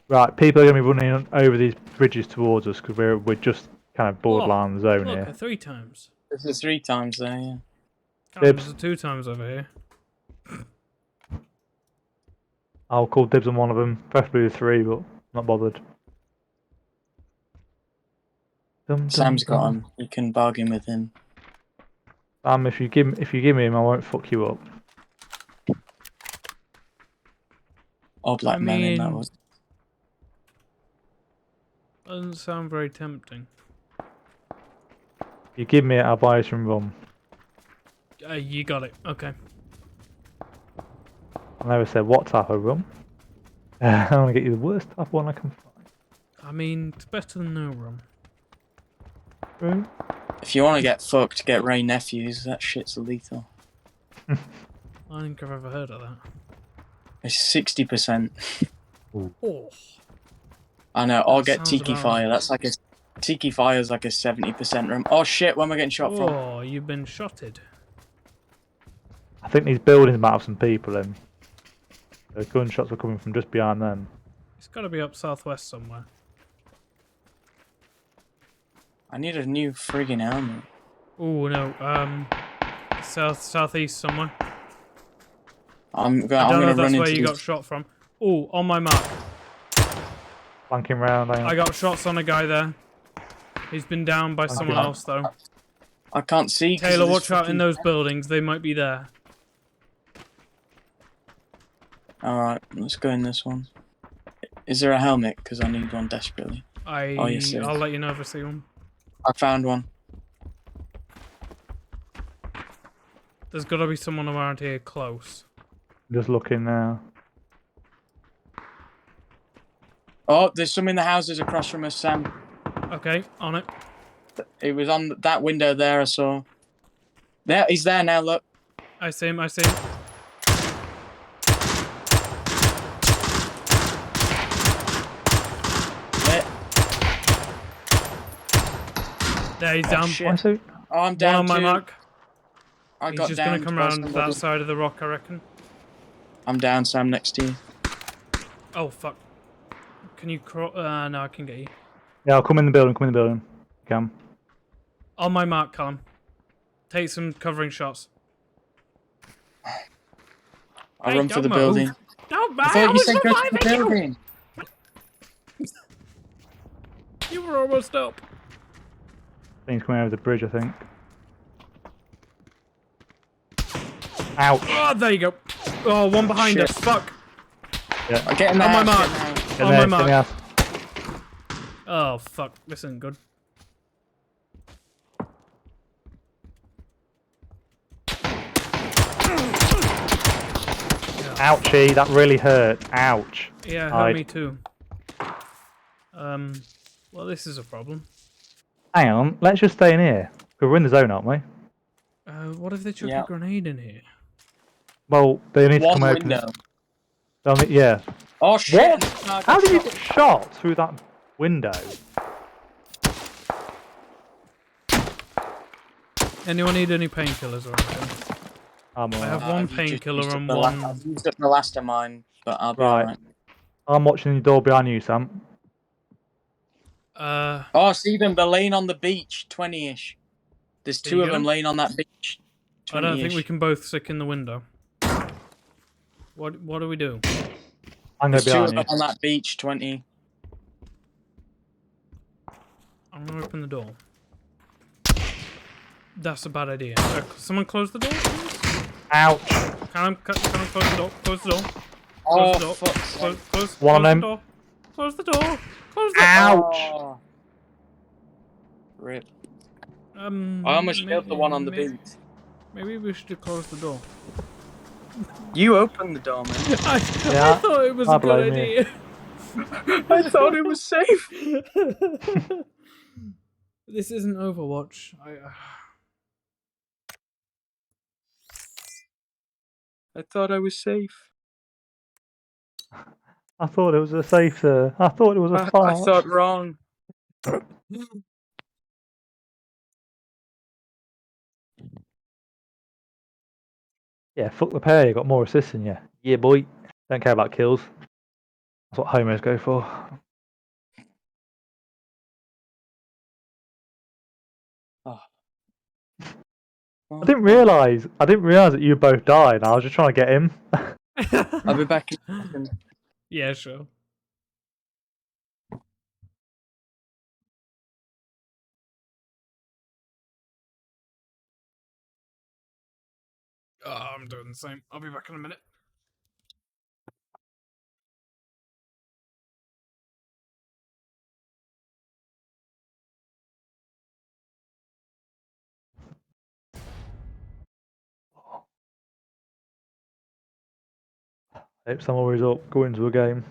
Right, people are going to be running over these bridges towards us because we're just kind of borderline zone Look, here. 3 times. There's 3 times there. Yeah. Dibs. There's 2 times over here. I'll call dibs on one of them, preferably the 3, but not bothered. Sam's got him. You can bargain with him. Sam, if you give me him, I won't fuck you up. Or blackmail him. That was. Doesn't sound very tempting. You give me it, I'll buy you some rum. You got it. Okay. I never said what type of rum. I want to get you the worst type of one I can find. I mean, it's better than no rum. True. If you want to get fucked, get Ray Nephews. That shit's lethal. I don't think I've ever heard of that. It's 60%. Oh. I know. Or That get sounds Tiki about Fire. right. That's like a Tiki Fire's like a 70% rum. Oh shit! Where am I getting shot from? Oh, you've been shotted. I think these buildings might have some people in. The gunshots are coming from just behind them. It's got to be up southwest somewhere. I need a new friggin' helmet. Oh no. Southeast somewhere. I'm I don't gonna know if run that's where into you this. got shot from. Oh, on my mark. Flanking round. I got shots on a guy there. He's been down by someone else though. I can't see. 'cause Taylor, of this watch out in fucking- those buildings. They might be there. Alright, let's go in this one. Is there a helmet? Because I need one desperately. Oh, yes, there is. I'll let you know if I see one. I found one. There's got to be someone around here close. Just looking now. Oh, there's some in the houses across from us, Sam. Okay, on it. It was on that window there, I saw. There, he's there now, look. I see him, I see him. There, he's down. shit. Why so? Oh, I'm One down on my too. mark. I He's got just down going to come around somebody. that side of the rock, I reckon. I'm down, Sam, next to you. Oh, fuck. Can you crawl? No, I can get you. Yeah, I'll come in the building. Come in the building. Come. On my mark, Callum. Take some covering shots. I'll Hey, run for the don't move. building. Don't I thought you said go to the building. You were almost up. Things coming over the bridge, I think. Ouch. Oh, there you go. Oh, one behind Shit. us. Fuck. Yeah. I get in the On my house, mark. get in the house. Get On there, my get in the mark. house. Oh, fuck. This isn't good. Ouchie, that really hurt. Ouch. Yeah, Hide. hurt me too. Well, this is a problem. Hang on, let's just stay in here. 'Cause we're in the zone, aren't we? What if they chuck Yeah. a grenade in here? Well, they need to One come open window. it. Yeah. Oh shit! What? No, I got How did you shot. get shot through that window? Anyone need any painkillers or anything? I'm I have alright. one I've used painkiller up and the one. I've used up the last of mine, but I'll be Right. alright. I'm watching the door behind you, Sam. Oh, see them. They're laying on the beach, 20-ish. There's Did two you of get them 'em? laying on that beach. I don't think we 20-ish. can both stick in the window. What do we do? I'm going There's to two be of behind them you. on that beach, 20. I'm gonna open the door. That's a bad idea. Someone close the door, please? Ouch. Can I close the door? Close the door. Close Oh, the door. fuck's sake. Close One of the them. door. Close the door. Close the Ouch. Oh. Rip. I I almost killed the one on the beach. Maybe we should close the door. You opened the door, man. I Yeah, thought it was I a good blame you. idea. I thought it was safe. This isn't Overwatch. I thought I was safe. I thought it was a safe, sir. I thought it was a I fart. thought wrong. Yeah, fuck the pair. You got more assists than you. Yeah, boy. Don't care about kills. That's what homers go for. Oh. I didn't realise that you both died. I was just trying to get him. I'll be back in a second. Yeah, sure. Oh, I'm doing the same. I'll be back in a minute. Hope someone always up, go into a game.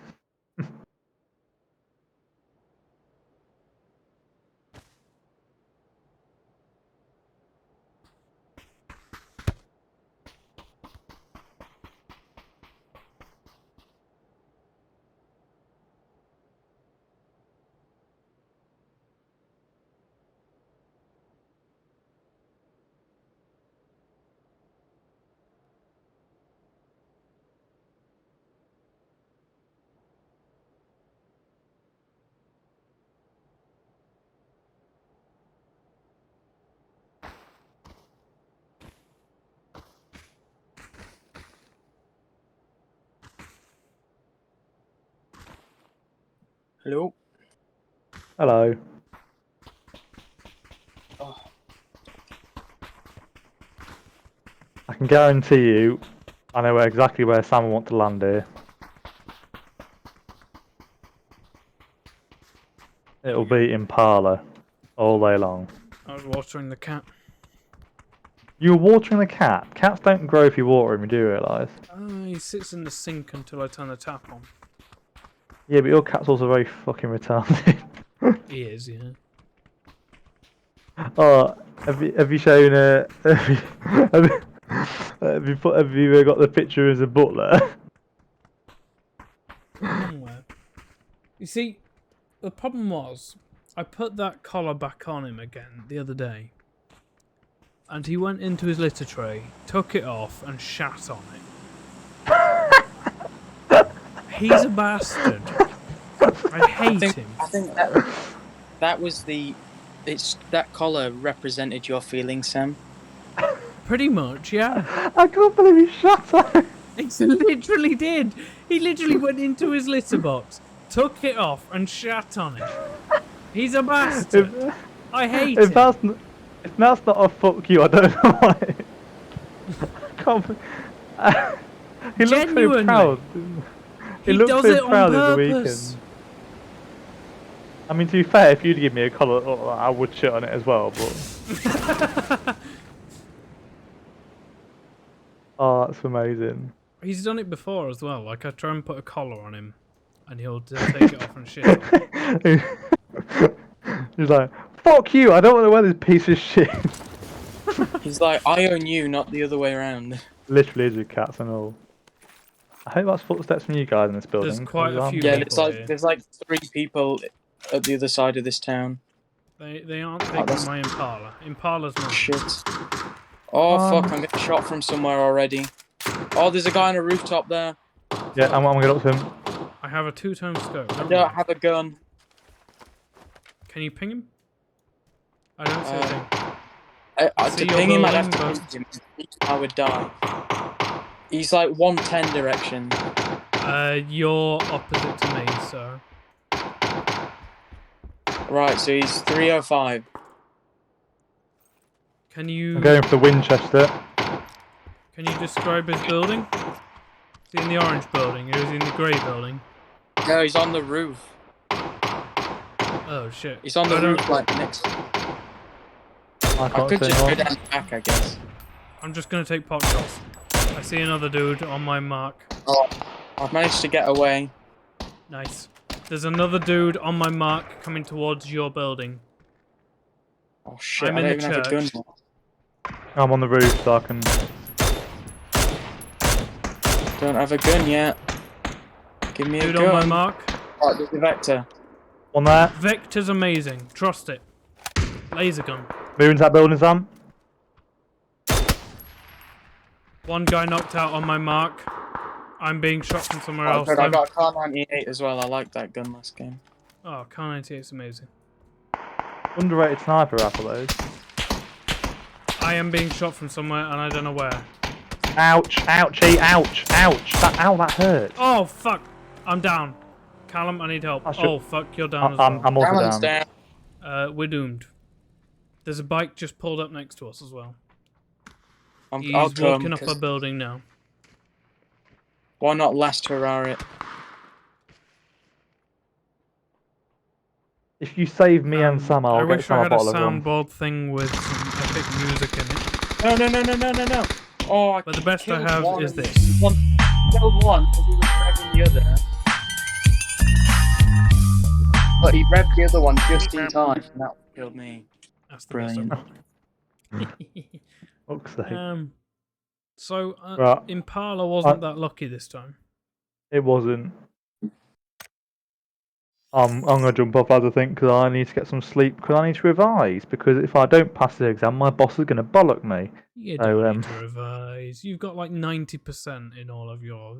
Hello. Hello. Oh. I can guarantee you, I know exactly where Sam will want to land here. It'll be Impala all day long. I was watering the cat. You were watering the cat. Cats don't grow if you water them, you do realise. He sits in the sink until I turn the tap on. Yeah, but your cat's also very fucking retarded. He is, yeah. Oh, have you shown have you got the picture as a butler? Somewhere. You see, the problem was, I put that collar back on him again the other day. And he went into his litter tray, took it off, and shat on it. He's a bastard. I hate him. I think that was that collar represented your feelings, Sam. Pretty much, yeah. I can't believe he shot her. He literally did. He literally went into his litter box, took it off, and shat on it. He's a bastard. I hate him. If that's not a fuck you, I don't know why. He looks so proud. He looks does so it on proud at the purpose. weekend. I mean, to be fair, if you'd give me a collar, I would shit on it as well. But oh, that's amazing. He's done it before as well. Like I try and put a collar on him, and he'll take it off and shit on it. He's like, "Fuck you! I don't want to wear this piece of shit." He's like, I own you, not the other way around. Literally is with cats and all. I hope that's footsteps from you guys in this building. There's quite a few. Yeah, people here. there's like 3 people at the other side of this town. They aren't taking my Impala. Impala's not. Shit. Oh fuck! I'm getting shot from somewhere already. Oh, there's a guy on a rooftop there. Yeah, I'm gonna get up to him. I have a 2-tone scope. I don't have a gun. Can you ping him? I don't see a thing. To see your ping him, I'd have building, to ping him. I would die. He's like 110 direction. You're opposite to me, so. Right, so he's 305. Can you? I'm going for Winchester. Can you describe his building? Is he in the orange building or is he in the grey building? No, he's on the roof. Oh shit. He's on the roof, like next. I I could can't just see go anyone. down back, I guess. I'm just gonna take pot shots. I see another dude on my mark. Oh, I've managed to get away. Nice. There's another dude on my mark coming towards your building. Oh shit! I'm I in don't the even have a gun. church. I'm on the roof, so I can. Don't have a gun yet. Give me Dude a gun. on my mark. Right, there's a vector. One there. Vector's amazing. Trust it. Laser gun. Moving to that building, Sam. One guy knocked out on my mark. I'm being shot from somewhere else. Good, I though. got a Car 98 as well. I like that gun last game. Oh, Car 98 is amazing. Underrated sniper rifle, those. I am being shot from somewhere and I don't know where. Ouch! Ouchie! Ouch! Ouch! Ow! That hurt. Oh fuck! I'm down. Callum, I need help. Oh fuck, you're down as well. I'm also Alan's down. We're doomed. There's a bike just pulled up next to us as well. I'll He's come, walking up 'cause a building now. why not last Ferrari it? If you save me and Sam, I I'll get wish Sam I a had a bottle of rum. soundboard thing with some epic music in it. No. Oh, I But the best I killed have one is and this. Killed one because he was revving the other. But he revved the other one just in time, and that killed me. That's the Brilliant. best I've got. Fuck's sake. So Right. Impala wasn't that lucky this time. It wasn't. I'm gonna jump off as I think because I need to get some sleep because I need to revise because if I don't pass the exam, my boss is gonna bollock me. You So, don't need to revise. You've got like 90% in all of your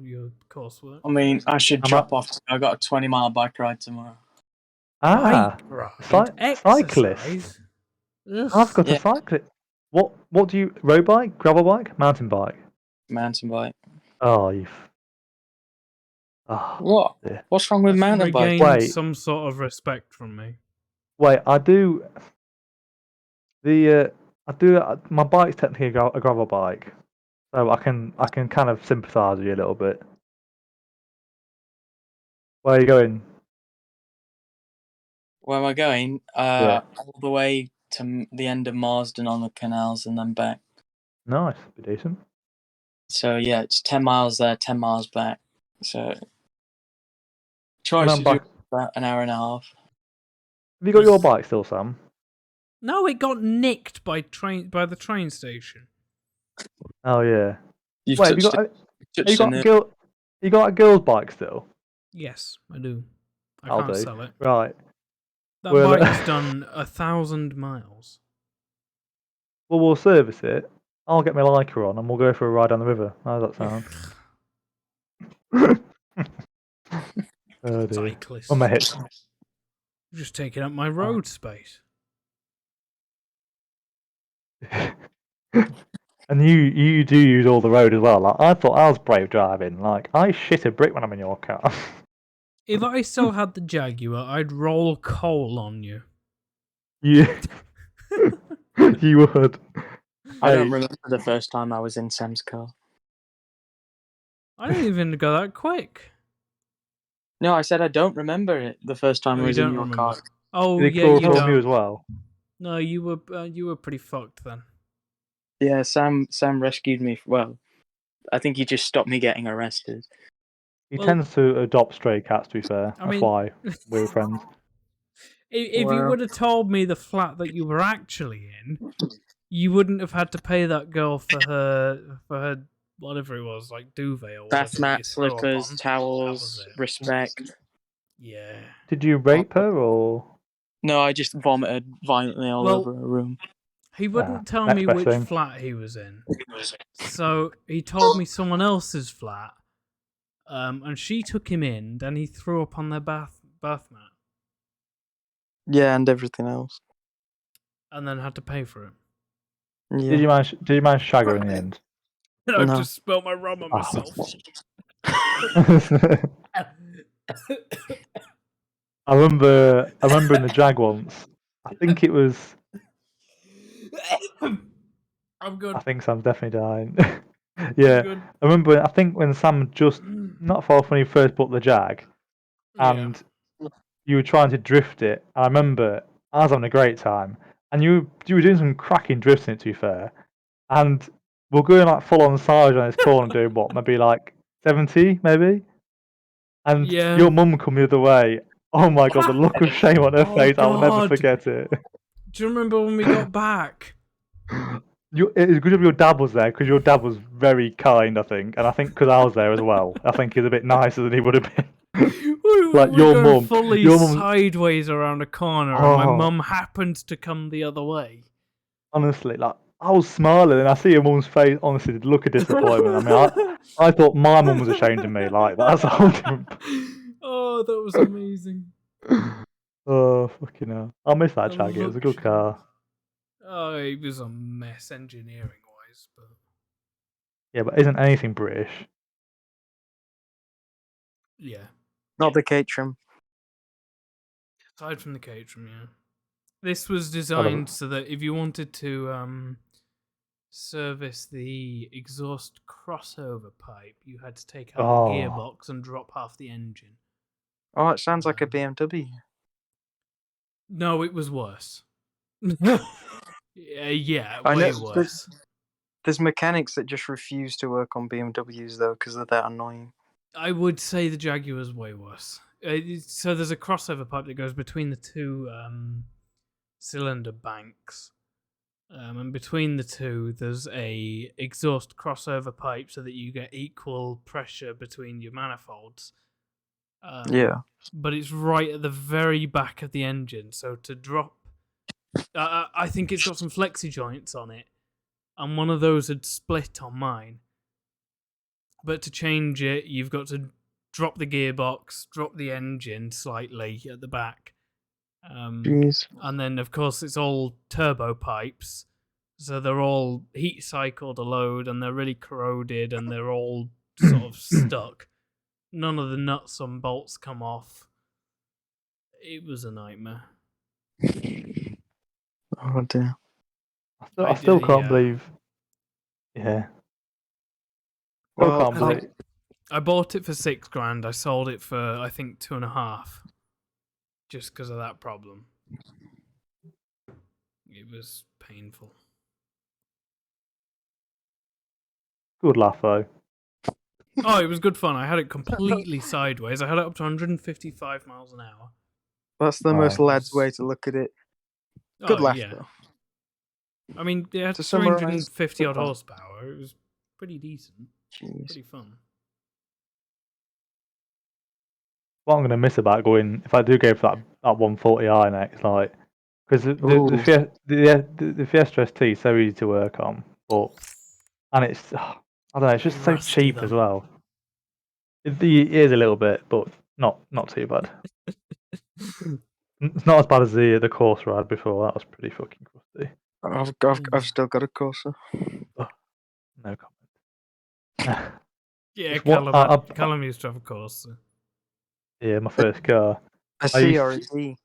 coursework. I mean, I should I'm drop off. I got a 20-mile bike ride tomorrow. Ah, cyclist. Exercise? I've got Yeah. a cyclist. What do you road bike, gravel bike, mountain bike? Mountain bike. Oh, you've. Oh, What? dear. What's wrong with mountain bike? Regain Wait. some sort of respect from me. Wait, I do. My bike's technically a gravel bike, so I can kind of sympathise with you a little bit. Where are you going? Where am I going? Yeah. All the way to the end of Marsden on the canals and then back. Nice, be decent. So yeah, it's 10 miles there, 10 miles back. So When choice I'm is back, about an hour and a half. have you got your bike still, Sam? No, it got nicked by the train station. Oh yeah. You've Wait, have you touched on it. you got a girl's bike still? Yes, I do. I I'll can't do. sell it. Right. That Well, bike's done 1,000 miles. Well, we'll service it. I'll get my Leica on and we'll go for a ride down the river. How does that sound? Oh dear. Cyclist. On my hips. You're just taking up my road space. And you do use all the road as well. Like I thought I was brave driving. Like I shit a brick when I'm in your car. If I still had the Jaguar, I'd roll coal on you. Yeah. You would. I don't Hey, remember the first time I was in Sam's car. I didn't even go that quick. No, I said I don't remember it the first time Oh, I you was in don't your remember? car. Oh did yeah, it you kill you don't. as well? No, you were pretty fucked then. Yeah, Sam rescued me. Well, I think he just stopped me getting arrested. He Well- tends to adopt stray cats. To be fair, I that's mean- why we're friends. If you Well- would have told me the flat that you were actually in, you wouldn't have had to pay that girl for her whatever it was, like duvet or whatever. Bath that mat, you throw up slippers, on. towels, That was it. respect. Yeah. Did you rape her or? No, I just vomited violently all Well- over a room. He wouldn't tell next me best which thing. flat he was in. So he told me someone else's flat, And she took him in. Then he threw up on their bath mat, Yeah, and everything else. and then had to pay for it. Did Yeah. you manage? Did you manage to shag her in the end? And I've No. just spilled my rum on Oh. myself. I remember in the Jag once. I think it was. I'm good. I think Sam's definitely dying. I'm Yeah, good. I remember. I think when Sam just not far off when he first bought the Jag, and you were trying to drift it. I remember I was having a great time, and you were doing some cracking drifts in it. To be fair, and we're going like full on Sarge on this corner, doing what maybe like 70, maybe. And Yeah. your mum come the other way. Oh my god, the look of shame on her Oh, face! I will never God. forget it. Do you remember when we got back? It was good if your dad was there because your dad was very kind, I think, and I think because I was there as well, I think he's a bit nicer than he would have been. Like we your go mum, fully your mum. sideways around a corner, and my Oh, mum happened to come the other way. honestly, like I was smiling, and I see your mum's face. Honestly, the look of disappointment. I mean, I thought my mum was ashamed of me. Like that's a whole different. Oh, that was amazing. Oh fucking hell! I miss that The Jag. It was a look good she car. Oh, it was a mess engineering wise, but Yeah, but isn't anything British? yeah. Not the Caterham. Aside from the Caterham, yeah. This was Got designed so that if you wanted to service the exhaust crossover pipe, you had to take out the Oh, gearbox and drop half the engine. Oh, it sounds like a BMW. No, it was worse. Yeah, I way know. worse. There's mechanics that just refuse to work on BMWs though because they're that annoying. I would say the Jaguar's way worse. So there's a crossover pipe that goes between the two cylinder banks. And between the two, there's a exhaust crossover pipe so that you get equal pressure between your manifolds. Yeah. But it's right at the very back of the engine, so to drop... I think it's got some flexi joints on it, and one of those had split on mine. But to change it, you've got to drop the gearbox, drop the engine slightly at the back. Jeez. And then, of course, it's all turbo pipes. So they're all heat cycled a load, and they're really corroded, and they're all sort of stuck. None of the nuts and bolts come off. It was a nightmare. Oh dear. I still can't believe. Yeah. Still Well, can't believe. I bought it for $6,000. I sold it for, I think, 2.5. Just because of that problem. It was painful. Good laugh though. Oh, it was good fun. I had it completely sideways. I had it up to 155 miles an hour. That's the most Right. lads way to look at it. Good laugh though. I mean, it had To summarise, 350 odd good fun. horsepower. It was pretty decent. Jeez. Pretty fun. What I'm gonna miss about going if I do go for that 140i next, like because the Fiesta ST is so easy to work on, and it's I don't know, it's just so Rusty, cheap though. as well. It is a little bit, but not too bad. It's not as bad as the course ride before. That was pretty fucking crusty. I've still got a Corsa. No comment. Yeah, It's what- Callum used to have a course. So. Yeah, my first car. A I C used or a to- D.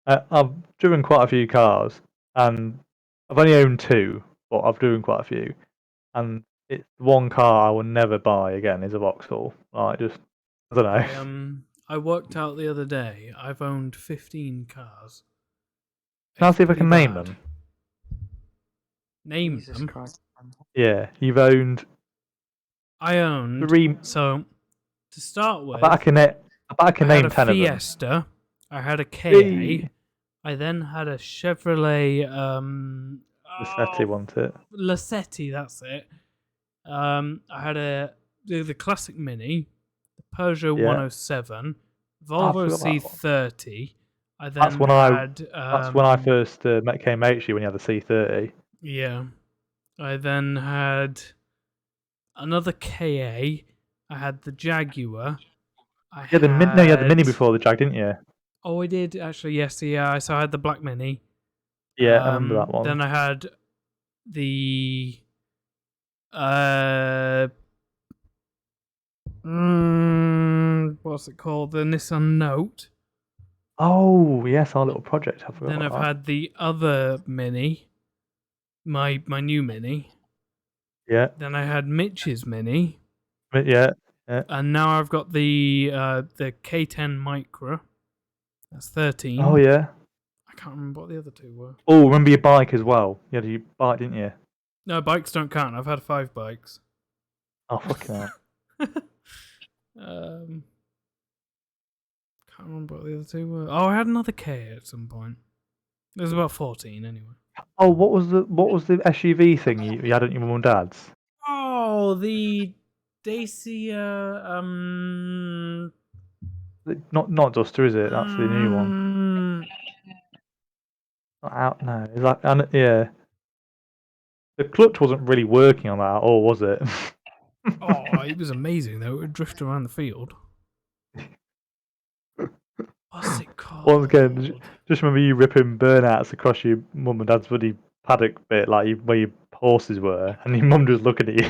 I've driven quite a few cars, and I've only owned two, but I've driven quite a few. And it's one car I will never buy again is a Vauxhall. Like, just I don't know. I worked out the other day. I've owned 15 cars. Can I It's see if I pretty can name bad. them? Name Jesus them. Christ. Yeah, you've owned I owned. 3. So, to start with, I bet I can I name had a 10 of them. Fiesta. I had a KA. Hey. I then had a Chevrolet. The SETI want it. Lacetti, that's it. I had the classic Mini, the Peugeot Yeah. 107, I Volvo forgot that one. C30. I then That's when had. That's when I first came out to you when you had the C30. Yeah. I then had another KA. I had the Jaguar. I Yeah, no, you had the Mini had- before the Jag, didn't you? Oh, I did actually. Yes, yeah. So I had the Black Mini. Yeah, I remember that one. Then I had the uh, what's it called? The Nissan Note. Oh, yes, our little project. I forgot Then I've about that. had the other Mini, my new Mini. Yeah, Then I had Mitch's Mini, but yeah. and now I've got the K10 Micro. That's 13. Oh, yeah. I can't remember what the other two were. Oh, remember your bike as well? You had your bike, didn't you? No, bikes don't count. I've had 5 bikes. Oh, fucking hell. Can't remember what the other two were. Oh, I had another K at some point. There's about 14 anyway. Oh, what was the SUV thing you had at your mum and dad's? Oh, the Dacia. Not Duster, is it? That's the new one. Not out. No, it's like yeah. The clutch wasn't really working on that, or was it? Oh, it was amazing though. It would drift around the field. What's it called? Once again, just remember you ripping burnouts across your mum and dad's bloody paddock bit, like where your horses were, and your mum just looking at you.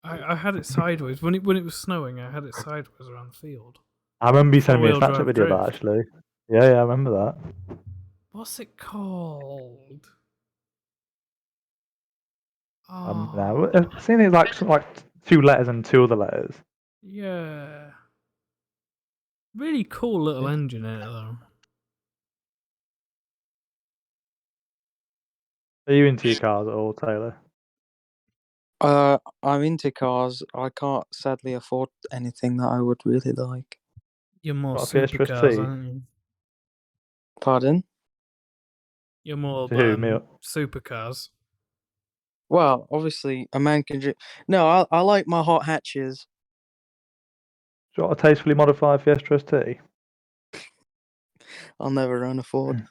I had it sideways when it was snowing. I had it sideways around the field. I remember you sending me a Four-wheel Snapchat drive video of that drift. actually. Yeah, I remember that. What's it called? Now Oh, I've seen it like 2 letters and 2 other letters. yeah. Really cool little engine in it though. Are you into your cars at all, Taylor? I'm into cars. I can't sadly afford anything that I would really like. You're more Got a Fiesta supercars, ST? aren't you? Pardon? You're more To who, me? supercars. Well, obviously, a man can. No, I like my hot hatches. Got a tastefully modified Fiesta ST? I'll never own a Ford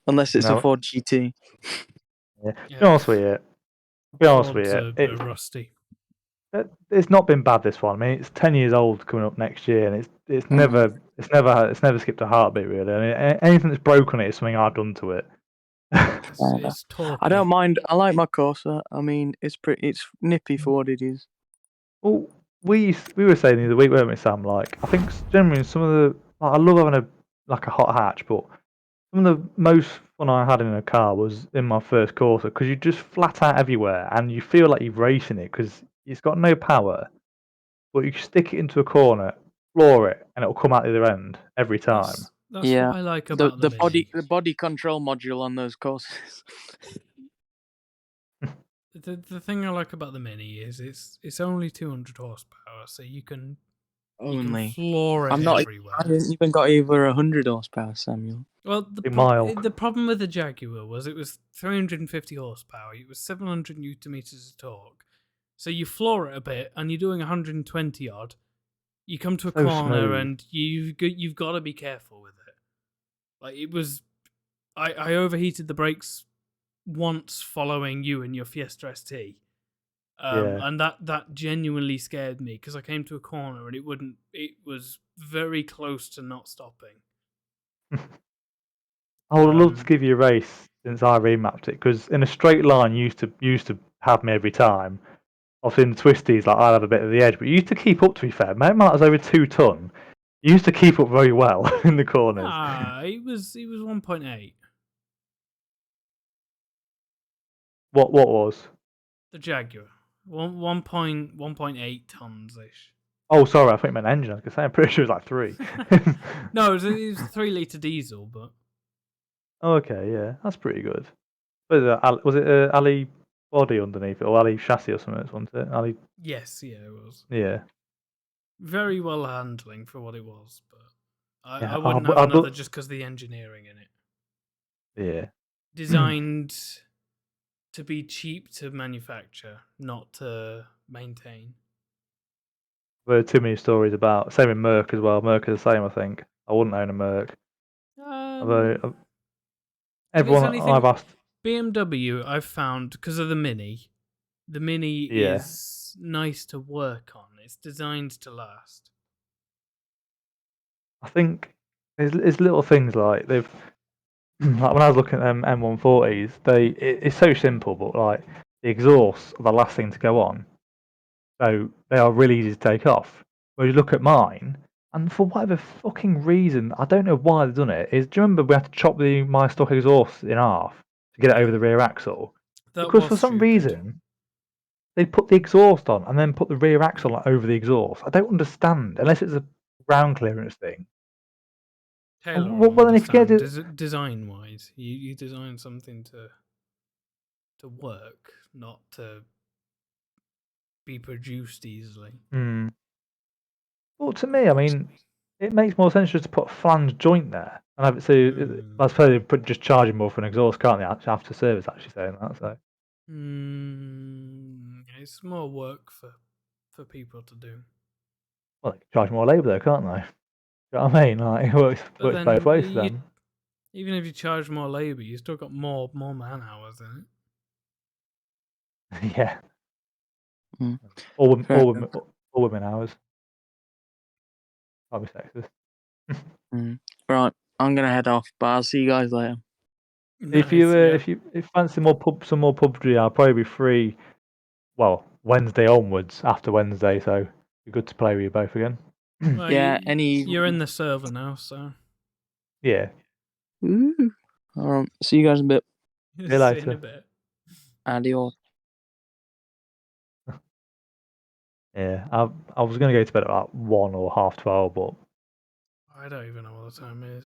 unless it's a No. Ford GT. Yeah. Yeah. Be honest with you. Be honest with Fords you. are rusty. It's not been bad, this one. I mean, it's 10 years old coming up next year, and it's never skipped a heartbeat really. I mean, anything that's broken it is something I've done to it. It's torquey. I don't mind. I like my Corsa. I mean, it's nippy for what it is. Well, we were saying the other week, weren't we, Sam? Like, I think generally some of the I love having a hot hatch, but some of the most fun I had in a car was in my first Corsa because you just flat out everywhere and you feel like you're racing it because it's got no power, but you can stick it into a corner, floor it, and it'll come out the other end every time. That's Yeah. what I like about the body Mini. the body control module on those Corsas. The thing I like about the Mini is it's only 200 horsepower, so you can Only. floor it I'm not. everywhere. I haven't even got over 100 horsepower, Samuel. Well, the problem with the Jaguar was it was 350 horsepower. It was 700 newton meters of torque. So you floor it a bit, and you're doing 120 odd. You come to a So corner, smooth. and you've got to be careful with it. Like it was, I overheated the brakes once following you and your Fiesta ST. Yeah. And that genuinely scared me because I came to a corner and it was very close to not stopping. I would love to give you a race since I remapped it because in a straight line you used to have me every time. Obviously in the twisties, like I'd have a bit of the edge, but you used to keep up. To be fair, mate, was over 2 ton. You used to keep up very well in the corners. It was 1.8. What was? The Jaguar, 1.8 tons ish. Oh, sorry, I think it meant engine. I was gonna say, I'm pretty sure it was like 3. No, it was a 3-litre diesel, but Okay, yeah, that's pretty good. Was it Ali body underneath it or Ali chassis or something? Wasn't it? Ali. yes, yeah, it was Yeah. very well handling for what it was. But Yeah. I wouldn't have another just because the engineering in it. Yeah. Designed to be cheap to manufacture, not to maintain. There are too many stories about. Same with Merc as well. Merc is the same, I think. I wouldn't own a Merc. If it's Everyone anything, I've asked. BMW, I've found because of the Mini, The Mini Yeah. is nice to work on. It's designed to last. I think there's little things like they've like when I was looking at them M140s, it's so simple, but like the exhausts are the last thing to go on, so they are really easy to take off. Whereas you look at mine, and for whatever fucking reason, I don't know why they've done it. Do you remember we had to chop my stock exhaust in half to get it over the rear axle? That Because was for some stupid. reason they put the exhaust on and then put the rear axle like, over the exhaust. I don't understand unless it's a ground clearance thing. Taylor Well, will then if you understand. get it, Design wise, you design something to work, not to be produced easily. well, to me, I mean, it makes more sense just to put a flange joint there. And have it so I suppose they put just charging more for an exhaust, can't they? After service, actually saying that. So It's more work for people to do. well, they can charge more labour though, can't they? You know what I mean? Like it works But both ways for then them. even if you charge more labour, you still got more man hours in it. Yeah. Mm. All Fair women, all women hours. I'll be sexist. Right, I'm gonna head off, but I'll see you guys later. If you fancy some more PUBG, I'll probably be free. Well, Wednesday onwards. After Wednesday, so it'd be good to play with you both again. Well, Yeah, you're in the server now, so Yeah. Ooh. All right, see you guys in a bit. See you see you in later. a bit. Adios. Yeah, I was gonna go to bed at like 1 or 12:30, but I don't even know what the time is.